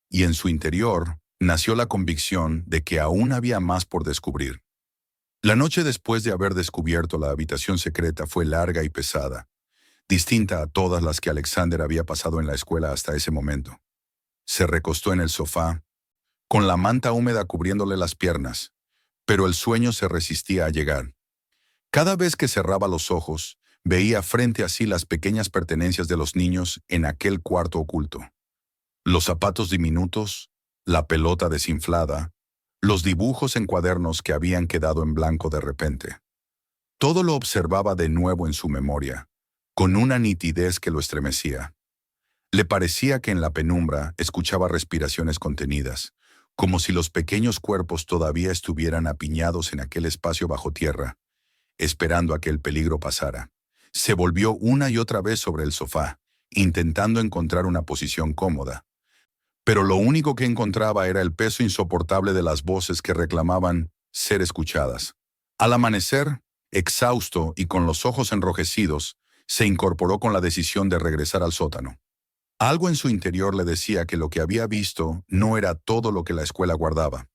y en su interior nació la convicción de que aún había más por descubrir. La noche después de haber descubierto la habitación secreta fue larga y pesada, distinta a todas las que Alexander había pasado en la escuela hasta ese momento. Se recostó en el sofá, con la manta húmeda cubriéndole las piernas, pero el sueño se resistía a llegar. Cada vez que cerraba los ojos, veía frente a sí las pequeñas pertenencias de los niños en aquel cuarto oculto. Los zapatos diminutos, la pelota desinflada, los dibujos en cuadernos que habían quedado en blanco de repente. Todo lo observaba de nuevo en su memoria, con una nitidez que lo estremecía. Le parecía que en la penumbra escuchaba respiraciones contenidas, como si los pequeños cuerpos todavía estuvieran apiñados en aquel espacio bajo tierra, esperando a que el peligro pasara. Se volvió una y otra vez sobre el sofá, intentando encontrar una posición cómoda. Pero lo único que encontraba era el peso insoportable de las voces que reclamaban ser escuchadas. Al amanecer, exhausto y con los ojos enrojecidos, se incorporó con la decisión de regresar al sótano. Algo en su interior le decía que lo que había visto no era todo lo que la escuela guardaba.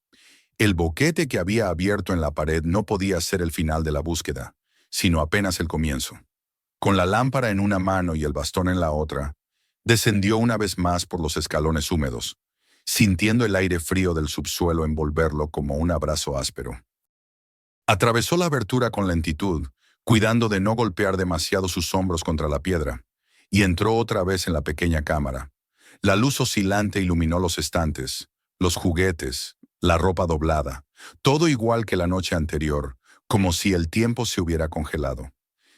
El boquete que había abierto en la pared no podía ser el final de la búsqueda, sino apenas el comienzo. Con la lámpara en una mano y el bastón en la otra, descendió una vez más por los escalones húmedos, sintiendo el aire frío del subsuelo envolverlo como un abrazo áspero. Atravesó la abertura con lentitud, cuidando de no golpear demasiado sus hombros contra la piedra, y entró otra vez en la pequeña cámara. La luz oscilante iluminó los estantes, los juguetes, la ropa doblada, todo igual que la noche anterior, como si el tiempo se hubiera congelado.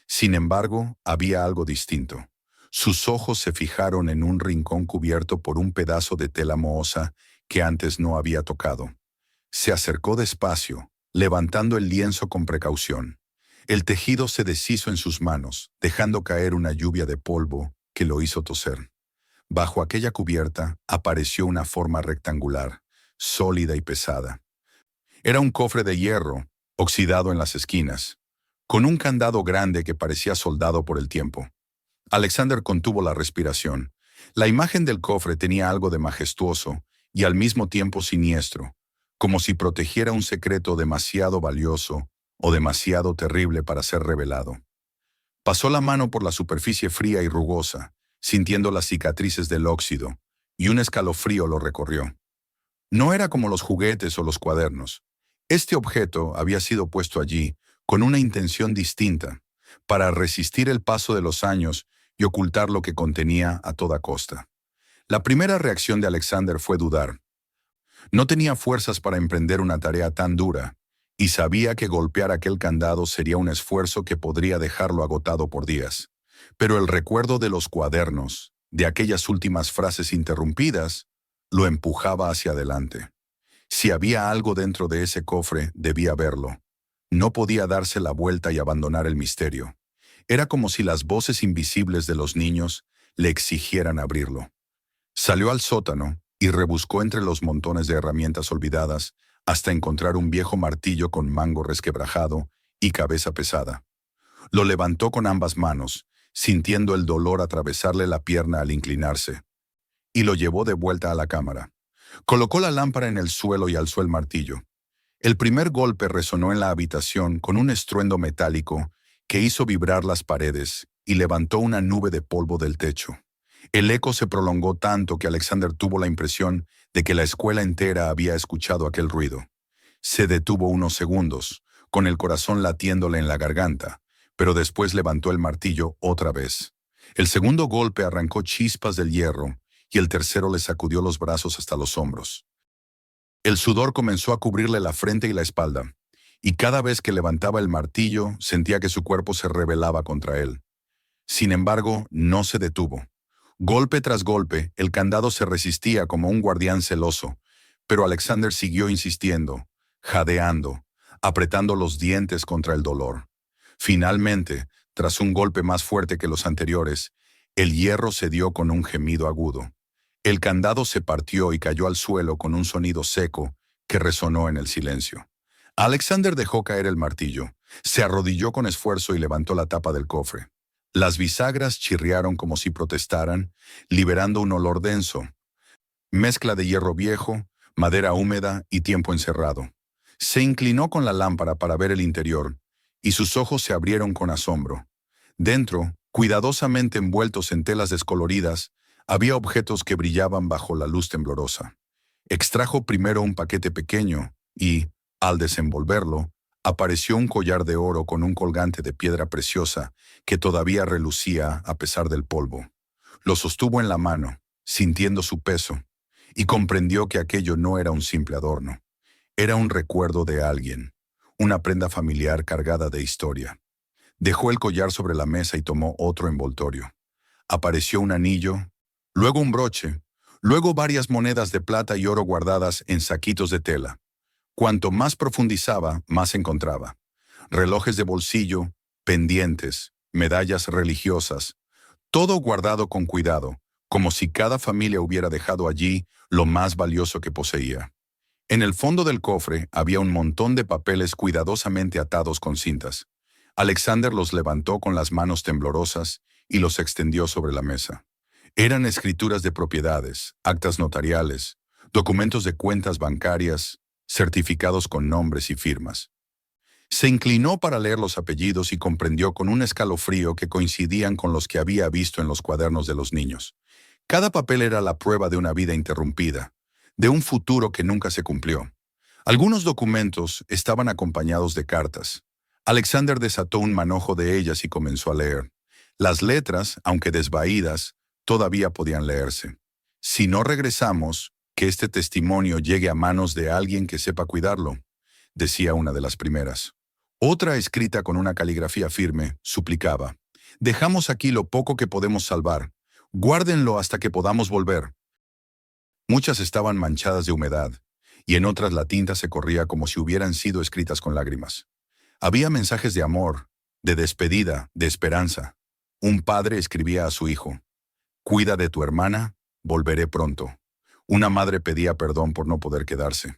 Sin embargo, había algo distinto. Sus ojos se fijaron en un rincón cubierto por un pedazo de tela mohosa que antes no había tocado. Se acercó despacio, levantando el lienzo con precaución. El tejido se deshizo en sus manos, dejando caer una lluvia de polvo que lo hizo toser. Bajo aquella cubierta apareció una forma rectangular, sólida y pesada. Era un cofre de hierro, oxidado en las esquinas, con un candado grande que parecía soldado por el tiempo. Alexander contuvo la respiración. La imagen del cofre tenía algo de majestuoso y al mismo tiempo siniestro, como si protegiera un secreto demasiado valioso o demasiado terrible para ser revelado. Pasó la mano por la superficie fría y rugosa, sintiendo las cicatrices del óxido, y un escalofrío lo recorrió. No era como los juguetes o los cuadernos. Este objeto había sido puesto allí con una intención distinta, para resistir el paso de los años y ocultar lo que contenía a toda costa. La primera reacción de Alexander fue dudar. No tenía fuerzas para emprender una tarea tan dura, y sabía que golpear aquel candado sería un esfuerzo que podría dejarlo agotado por días. Pero el recuerdo de los cuadernos, de aquellas últimas frases interrumpidas, lo empujaba hacia adelante. Si había algo dentro de ese cofre, debía verlo. No podía darse la vuelta y abandonar el misterio. Era como si las voces invisibles de los niños le exigieran abrirlo. Salió al sótano y rebuscó entre los montones de herramientas olvidadas hasta encontrar un viejo martillo con mango resquebrajado y cabeza pesada. Lo levantó con ambas manos, sintiendo el dolor atravesarle la pierna al inclinarse, y lo llevó de vuelta a la cámara. Colocó la lámpara en el suelo y alzó el martillo. El primer golpe resonó en la habitación con un estruendo metálico que hizo vibrar las paredes y levantó una nube de polvo del techo. El eco se prolongó tanto que Alexander tuvo la impresión de que la escuela entera había escuchado aquel ruido. Se detuvo unos segundos, con el corazón latiéndole en la garganta, pero después levantó el martillo otra vez. El segundo golpe arrancó chispas del hierro y el tercero le sacudió los brazos hasta los hombros. El sudor comenzó a cubrirle la frente y la espalda, y cada vez que levantaba el martillo sentía que su cuerpo se rebelaba contra él. Sin embargo, no se detuvo. Golpe tras golpe, el candado se resistía como un guardián celoso, pero Alexander siguió insistiendo, jadeando, apretando los dientes contra el dolor. Finalmente, tras un golpe más fuerte que los anteriores, el hierro cedió con un gemido agudo. El candado se partió y cayó al suelo con un sonido seco que resonó en el silencio. Alexander dejó caer el martillo, se arrodilló con esfuerzo y levantó la tapa del cofre. Las bisagras chirriaron como si protestaran, liberando un olor denso, mezcla de hierro viejo, madera húmeda y tiempo encerrado. Se inclinó con la lámpara para ver el interior, y sus ojos se abrieron con asombro. Dentro, cuidadosamente envueltos en telas descoloridas, había objetos que brillaban bajo la luz temblorosa. Extrajo primero un paquete pequeño y, al desenvolverlo, apareció un collar de oro con un colgante de piedra preciosa que todavía relucía a pesar del polvo. Lo sostuvo en la mano, sintiendo su peso, y comprendió que aquello no era un simple adorno. Era un recuerdo de alguien, una prenda familiar cargada de historia. Dejó el collar sobre la mesa y tomó otro envoltorio. Apareció un anillo, luego un broche, luego varias monedas de plata y oro guardadas en saquitos de tela. Cuanto más profundizaba, más encontraba. Relojes de bolsillo, pendientes, medallas religiosas, todo guardado con cuidado, como si cada familia hubiera dejado allí lo más valioso que poseía. En el fondo del cofre había un montón de papeles cuidadosamente atados con cintas. Alexander los levantó con las manos temblorosas y los extendió sobre la mesa. Eran escrituras de propiedades, actas notariales, documentos de cuentas bancarias, certificados con nombres y firmas. Se inclinó para leer los apellidos y comprendió con un escalofrío que coincidían con los que había visto en los cuadernos de los niños. Cada papel era la prueba de una vida interrumpida, de un futuro que nunca se cumplió. Algunos documentos estaban acompañados de cartas. Alexander desató un manojo de ellas y comenzó a leer. Las letras, aunque desvaídas, todavía podían leerse. Si no regresamos, que este testimonio llegue a manos de alguien que sepa cuidarlo, decía una de las primeras. Otra, escrita con una caligrafía firme, suplicaba: dejamos aquí lo poco que podemos salvar. Guárdenlo hasta que podamos volver. Muchas estaban manchadas de humedad, y en otras la tinta se corría como si hubieran sido escritas con lágrimas. Había mensajes de amor, de despedida, de esperanza. Un padre escribía a su hijo: cuida de tu hermana, volveré pronto. Una madre pedía perdón por no poder quedarse.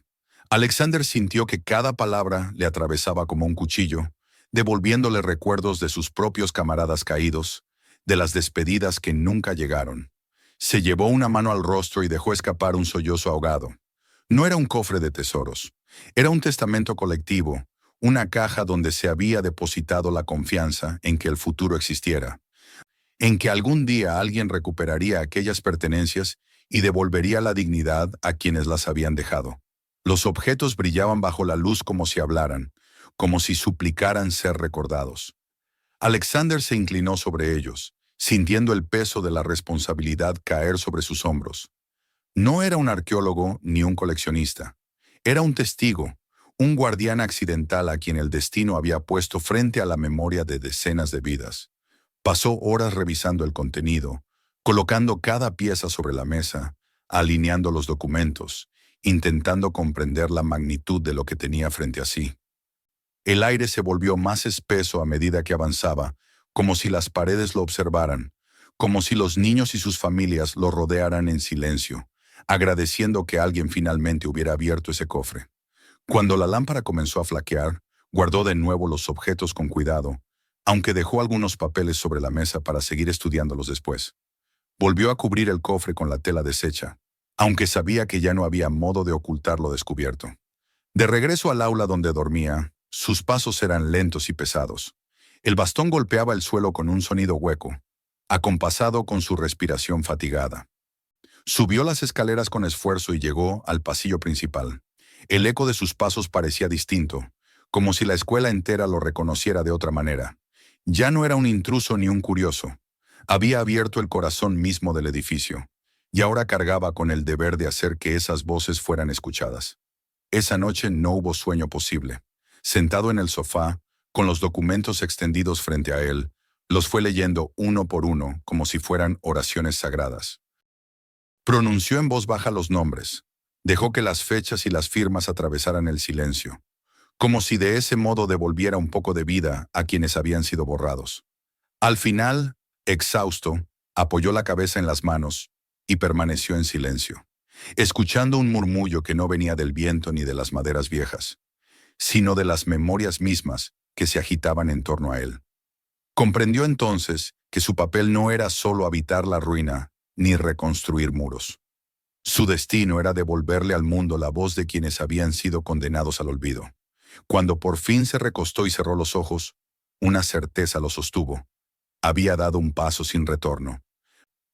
Alexander sintió que cada palabra le atravesaba como un cuchillo, devolviéndole recuerdos de sus propios camaradas caídos, de las despedidas que nunca llegaron. Se llevó una mano al rostro y dejó escapar un sollozo ahogado. No era un cofre de tesoros, era un testamento colectivo, una caja donde se había depositado la confianza en que el futuro existiera, en que algún día alguien recuperaría aquellas pertenencias y devolvería la dignidad a quienes las habían dejado. Los objetos brillaban bajo la luz como si hablaran, como si suplicaran ser recordados. Alexander se inclinó sobre ellos, sintiendo el peso de la responsabilidad caer sobre sus hombros. No era un arqueólogo ni un coleccionista. Era un testigo, un guardián accidental a quien el destino había puesto frente a la memoria de decenas de vidas. Pasó horas revisando el contenido, colocando cada pieza sobre la mesa, alineando los documentos, intentando comprender la magnitud de lo que tenía frente a sí. El aire se volvió más espeso a medida que avanzaba, como si las paredes lo observaran, como si los niños y sus familias lo rodearan en silencio, agradeciendo que alguien finalmente hubiera abierto ese cofre. Cuando la lámpara comenzó a flaquear, guardó de nuevo los objetos con cuidado, aunque dejó algunos papeles sobre la mesa para seguir estudiándolos después. Volvió a cubrir el cofre con la tela deshecha, aunque sabía que ya no había modo de ocultar lo descubierto. De regreso al aula donde dormía, sus pasos eran lentos y pesados. El bastón golpeaba el suelo con un sonido hueco, acompasado con su respiración fatigada. Subió las escaleras con esfuerzo y llegó al pasillo principal. El eco de sus pasos parecía distinto, como si la escuela entera lo reconociera de otra manera. Ya no era un intruso ni un curioso. Había abierto el corazón mismo del edificio, y ahora cargaba con el deber de hacer que esas voces fueran escuchadas. Esa noche no hubo sueño posible. Sentado en el sofá, con los documentos extendidos frente a él, los fue leyendo uno por uno como si fueran oraciones sagradas. Pronunció en voz baja los nombres. Dejó que las fechas y las firmas atravesaran el silencio, como si de ese modo devolviera un poco de vida a quienes habían sido borrados. Al final, exhausto, apoyó la cabeza en las manos y permaneció en silencio, escuchando un murmullo que no venía del viento ni de las maderas viejas, sino de las memorias mismas que se agitaban en torno a él. Comprendió entonces que su papel no era solo habitar la ruina ni reconstruir muros. Su destino era devolverle al mundo la voz de quienes habían sido condenados al olvido. Cuando por fin se recostó y cerró los ojos, una certeza lo sostuvo. Había dado un paso sin retorno.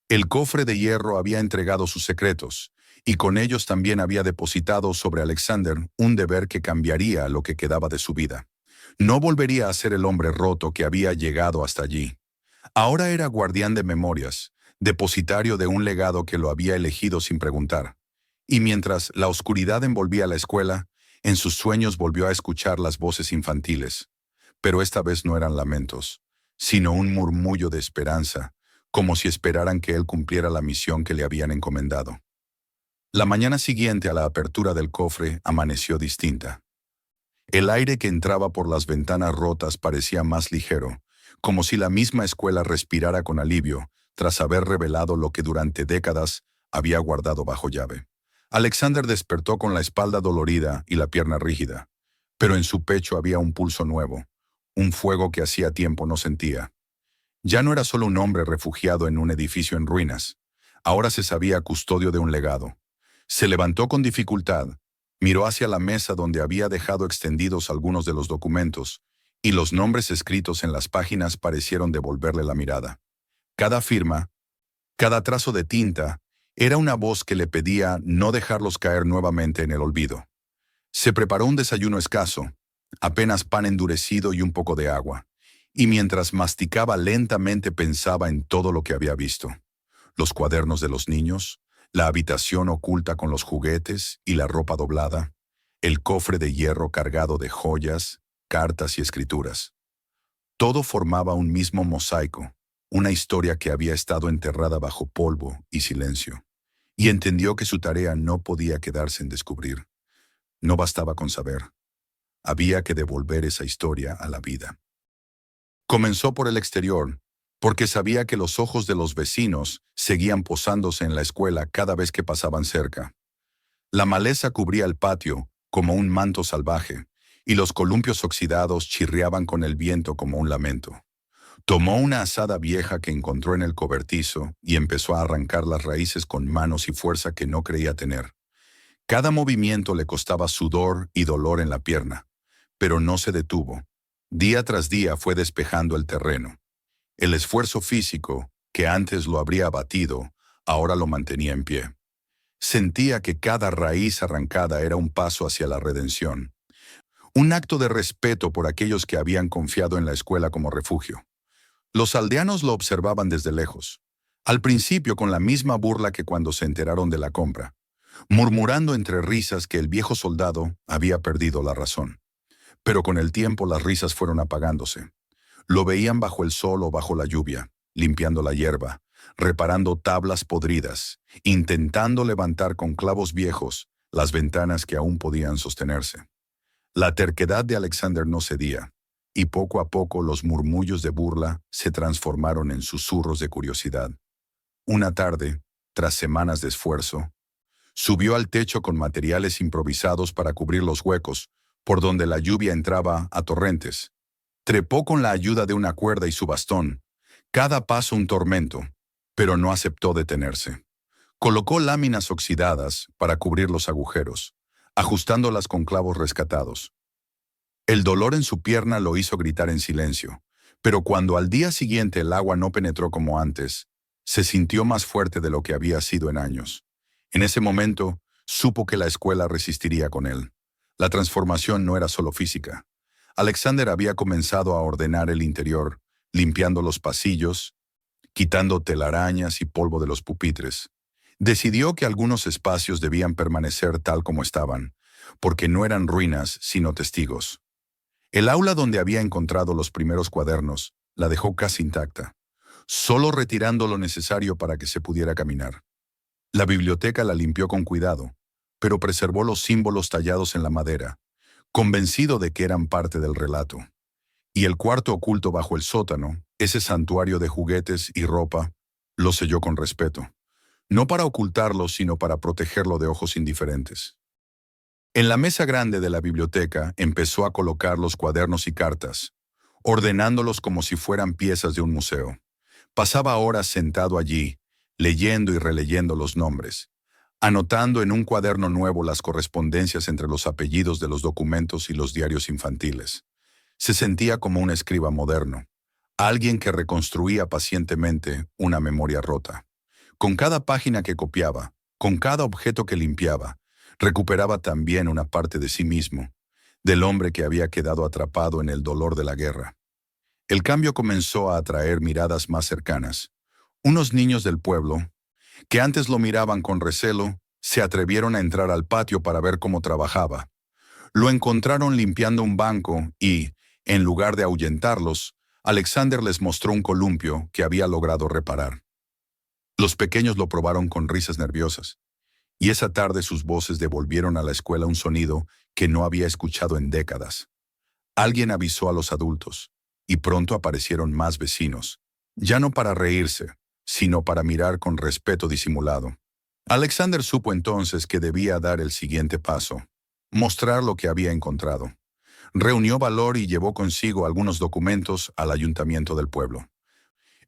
El cofre de hierro había entregado sus secretos, y con ellos también había depositado sobre Alexander un deber que cambiaría lo que quedaba de su vida. No volvería a ser el hombre roto que había llegado hasta allí. Ahora era guardián de memorias, depositario de un legado que lo había elegido sin preguntar. Y mientras la oscuridad envolvía la escuela, en sus sueños volvió a escuchar las voces infantiles. Pero esta vez no eran lamentos, sino un murmullo de esperanza, como si esperaran que él cumpliera la misión que le habían encomendado. La mañana siguiente a la apertura del cofre amaneció distinta. El aire que entraba por las ventanas rotas parecía más ligero, como si la misma escuela respirara con alivio tras haber revelado lo que durante décadas había guardado bajo llave. Alexander despertó con la espalda dolorida y la pierna rígida, pero en su pecho había un pulso nuevo, un fuego que hacía tiempo no sentía. Ya no era solo un hombre refugiado en un edificio en ruinas, ahora se sabía custodio de un legado. Se levantó con dificultad, miró hacia la mesa donde había dejado extendidos algunos de los documentos, y los nombres escritos en las páginas parecieron devolverle la mirada. Cada firma, cada trazo de tinta, era una voz que le pedía no dejarlos caer nuevamente en el olvido. Se preparó un desayuno escaso, apenas pan endurecido y un poco de agua, y mientras masticaba lentamente pensaba en todo lo que había visto. Los cuadernos de los niños, la habitación oculta con los juguetes y la ropa doblada, el cofre de hierro cargado de joyas, cartas y escrituras. Todo formaba un mismo mosaico, una historia que había estado enterrada bajo polvo y silencio, y entendió que su tarea no podía quedarse en descubrir. No bastaba con saber. Había que devolver esa historia a la vida. Comenzó por el exterior, porque sabía que los ojos de los vecinos seguían posándose en la escuela cada vez que pasaban cerca. La maleza cubría el patio como un manto salvaje, y los columpios oxidados chirriaban con el viento como un lamento. Tomó una azada vieja que encontró en el cobertizo y empezó a arrancar las raíces con manos y fuerza que no creía tener. Cada movimiento le costaba sudor y dolor en la pierna, pero no se detuvo. Día tras día fue despejando el terreno. El esfuerzo físico, que antes lo habría abatido, ahora lo mantenía en pie. Sentía que cada raíz arrancada era un paso hacia la redención, un acto de respeto por aquellos que habían confiado en la escuela como refugio. Los aldeanos lo observaban desde lejos, al principio con la misma burla que cuando se enteraron de la compra, murmurando entre risas que el viejo soldado había perdido la razón. Pero con el tiempo las risas fueron apagándose. Lo veían bajo el sol o bajo la lluvia, limpiando la hierba, reparando tablas podridas, intentando levantar con clavos viejos las ventanas que aún podían sostenerse. La terquedad de Alexander no cedía, y poco a poco los murmullos de burla se transformaron en susurros de curiosidad. Una tarde, tras semanas de esfuerzo, subió al techo con materiales improvisados para cubrir los huecos, por donde la lluvia entraba a torrentes. Trepó con la ayuda de una cuerda y su bastón, cada paso un tormento, pero no aceptó detenerse. Colocó láminas oxidadas para cubrir los agujeros, ajustándolas con clavos rescatados. El dolor en su pierna lo hizo gritar en silencio, pero cuando al día siguiente el agua no penetró como antes, se sintió más fuerte de lo que había sido en años. En ese momento, supo que la escuela resistiría con él. La transformación no era solo física. Alexander había comenzado a ordenar el interior, limpiando los pasillos, quitando telarañas y polvo de los pupitres. Decidió que algunos espacios debían permanecer tal como estaban, porque no eran ruinas, sino testigos. El aula donde había encontrado los primeros cuadernos la dejó casi intacta, solo retirando lo necesario para que se pudiera caminar. La biblioteca la limpió con cuidado, pero preservó los símbolos tallados en la madera, convencido de que eran parte del relato. Y el cuarto oculto bajo el sótano, ese santuario de juguetes y ropa, lo selló con respeto, no para ocultarlo, sino para protegerlo de ojos indiferentes. En la mesa grande de la biblioteca empezó a colocar los cuadernos y cartas, ordenándolos como si fueran piezas de un museo. Pasaba horas sentado allí, leyendo y releyendo los nombres, anotando en un cuaderno nuevo las correspondencias entre los apellidos de los documentos y los diarios infantiles. Se sentía como un escriba moderno, alguien que reconstruía pacientemente una memoria rota. Con cada página que copiaba, con cada objeto que limpiaba, recuperaba también una parte de sí mismo, del hombre que había quedado atrapado en el dolor de la guerra. El cambio comenzó a atraer miradas más cercanas. Unos niños del pueblo, que antes lo miraban con recelo, se atrevieron a entrar al patio para ver cómo trabajaba. Lo encontraron limpiando un banco y, en lugar de ahuyentarlos, Alexander les mostró un columpio que había logrado reparar. Los pequeños lo probaron con risas nerviosas, y esa tarde sus voces devolvieron a la escuela un sonido que no había escuchado en décadas. Alguien avisó a los adultos, y pronto aparecieron más vecinos, ya no para reírse, sino para mirar con respeto disimulado. Alexander supo entonces que debía dar el siguiente paso, mostrar lo que había encontrado. Reunió valor y llevó consigo algunos documentos al ayuntamiento del pueblo.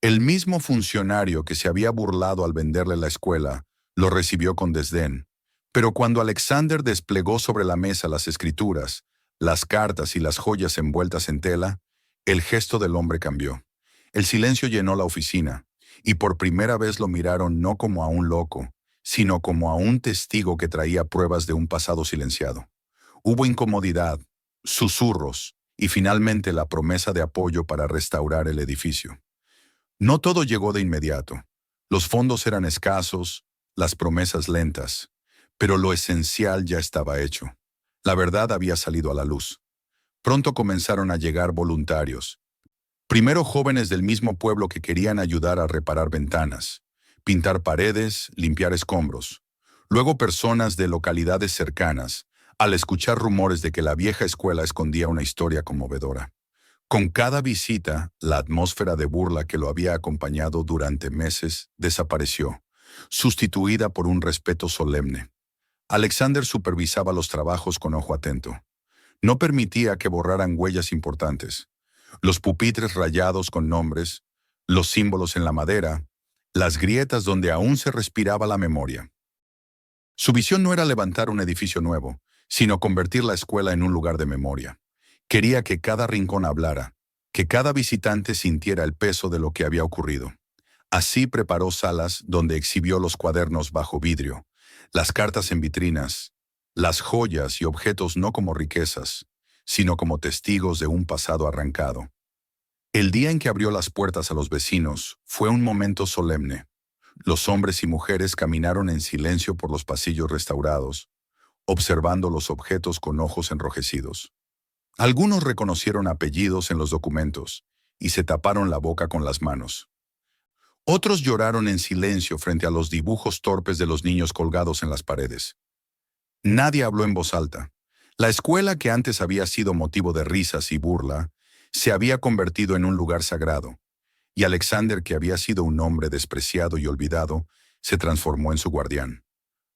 El mismo funcionario que se había burlado al venderle la escuela lo recibió con desdén, pero cuando Alexander desplegó sobre la mesa las escrituras, las cartas y las joyas envueltas en tela, el gesto del hombre cambió. El silencio llenó la oficina, y por primera vez lo miraron no como a un loco, sino como a un testigo que traía pruebas de un pasado silenciado. Hubo incomodidad, susurros y finalmente la promesa de apoyo para restaurar el edificio. No todo llegó de inmediato. Los fondos eran escasos, las promesas lentas, pero lo esencial ya estaba hecho. La verdad había salido a la luz. Pronto comenzaron a llegar voluntarios. Primero jóvenes del mismo pueblo que querían ayudar a reparar ventanas, pintar paredes, limpiar escombros. Luego personas de localidades cercanas, al escuchar rumores de que la vieja escuela escondía una historia conmovedora. Con cada visita, la atmósfera de burla que lo había acompañado durante meses desapareció, sustituida por un respeto solemne. Alexander supervisaba los trabajos con ojo atento. No permitía que borraran huellas importantes. Los pupitres rayados con nombres, los símbolos en la madera, las grietas donde aún se respiraba la memoria. Su visión no era levantar un edificio nuevo, sino convertir la escuela en un lugar de memoria. Quería que cada rincón hablara, que cada visitante sintiera el peso de lo que había ocurrido. Así preparó salas donde exhibió los cuadernos bajo vidrio, las cartas en vitrinas, las joyas y objetos no como riquezas, sino como testigos de un pasado arrancado. El día en que abrió las puertas a los vecinos fue un momento solemne. Los hombres y mujeres caminaron en silencio por los pasillos restaurados, observando los objetos con ojos enrojecidos. Algunos reconocieron apellidos en los documentos y se taparon la boca con las manos. Otros lloraron en silencio frente a los dibujos torpes de los niños colgados en las paredes. Nadie habló en voz alta. La escuela, que antes había sido motivo de risas y burla, se había convertido en un lugar sagrado, y Alexander, que había sido un hombre despreciado y olvidado, se transformó en su guardián.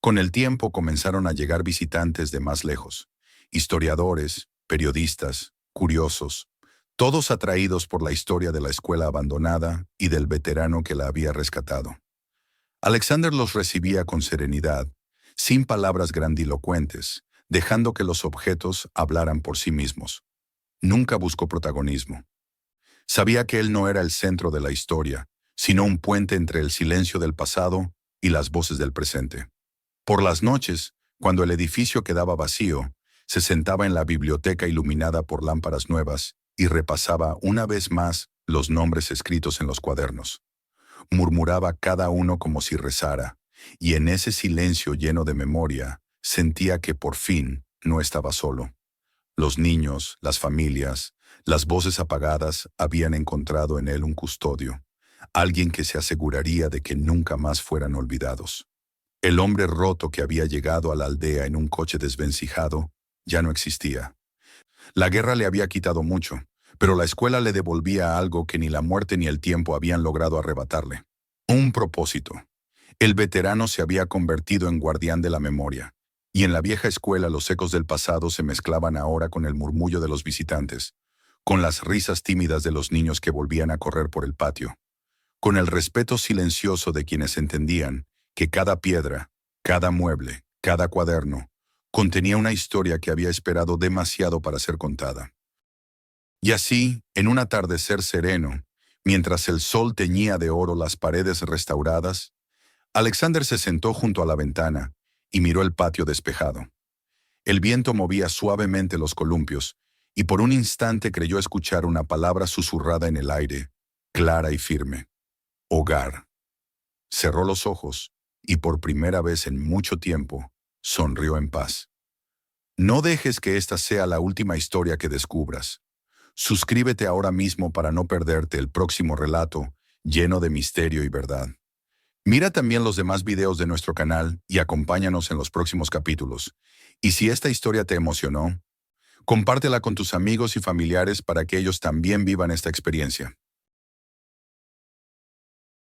Con el tiempo comenzaron a llegar visitantes de más lejos, historiadores, periodistas, curiosos, todos atraídos por la historia de la escuela abandonada y del veterano que la había rescatado. Alexander los recibía con serenidad, sin palabras grandilocuentes, dejando que los objetos hablaran por sí mismos. Nunca buscó protagonismo. Sabía que él no era el centro de la historia, sino un puente entre el silencio del pasado y las voces del presente. Por las noches, cuando el edificio quedaba vacío, se sentaba en la biblioteca iluminada por lámparas nuevas y repasaba una vez más los nombres escritos en los cuadernos. Murmuraba cada uno como si rezara, y en ese silencio lleno de memoria, sentía que por fin no estaba solo. Los niños, las familias, las voces apagadas habían encontrado en él un custodio, alguien que se aseguraría de que nunca más fueran olvidados. El hombre roto que había llegado a la aldea en un coche desvencijado ya no existía. La guerra le había quitado mucho, pero la escuela le devolvía algo que ni la muerte ni el tiempo habían logrado arrebatarle. Un propósito. El veterano se había convertido en guardián de la memoria, y en la vieja escuela los ecos del pasado se mezclaban ahora con el murmullo de los visitantes, con las risas tímidas de los niños que volvían a correr por el patio, con el respeto silencioso de quienes entendían que cada piedra, cada mueble, cada cuaderno, contenía una historia que había esperado demasiado para ser contada. Y así, en un atardecer sereno, mientras el sol teñía de oro las paredes restauradas, Alexander se sentó junto a la ventana y miró el patio despejado. El viento movía suavemente los columpios, y por un instante creyó escuchar una palabra susurrada en el aire, clara y firme: hogar. Cerró los ojos y por primera vez en mucho tiempo sonrió en paz. No dejes que esta sea la última historia que descubras. Suscríbete ahora mismo para no perderte el próximo relato lleno de misterio y verdad. Mira también los demás videos de nuestro canal y acompáñanos en los próximos capítulos. Y si esta historia te emocionó, compártela con tus amigos y familiares para que ellos también vivan esta experiencia.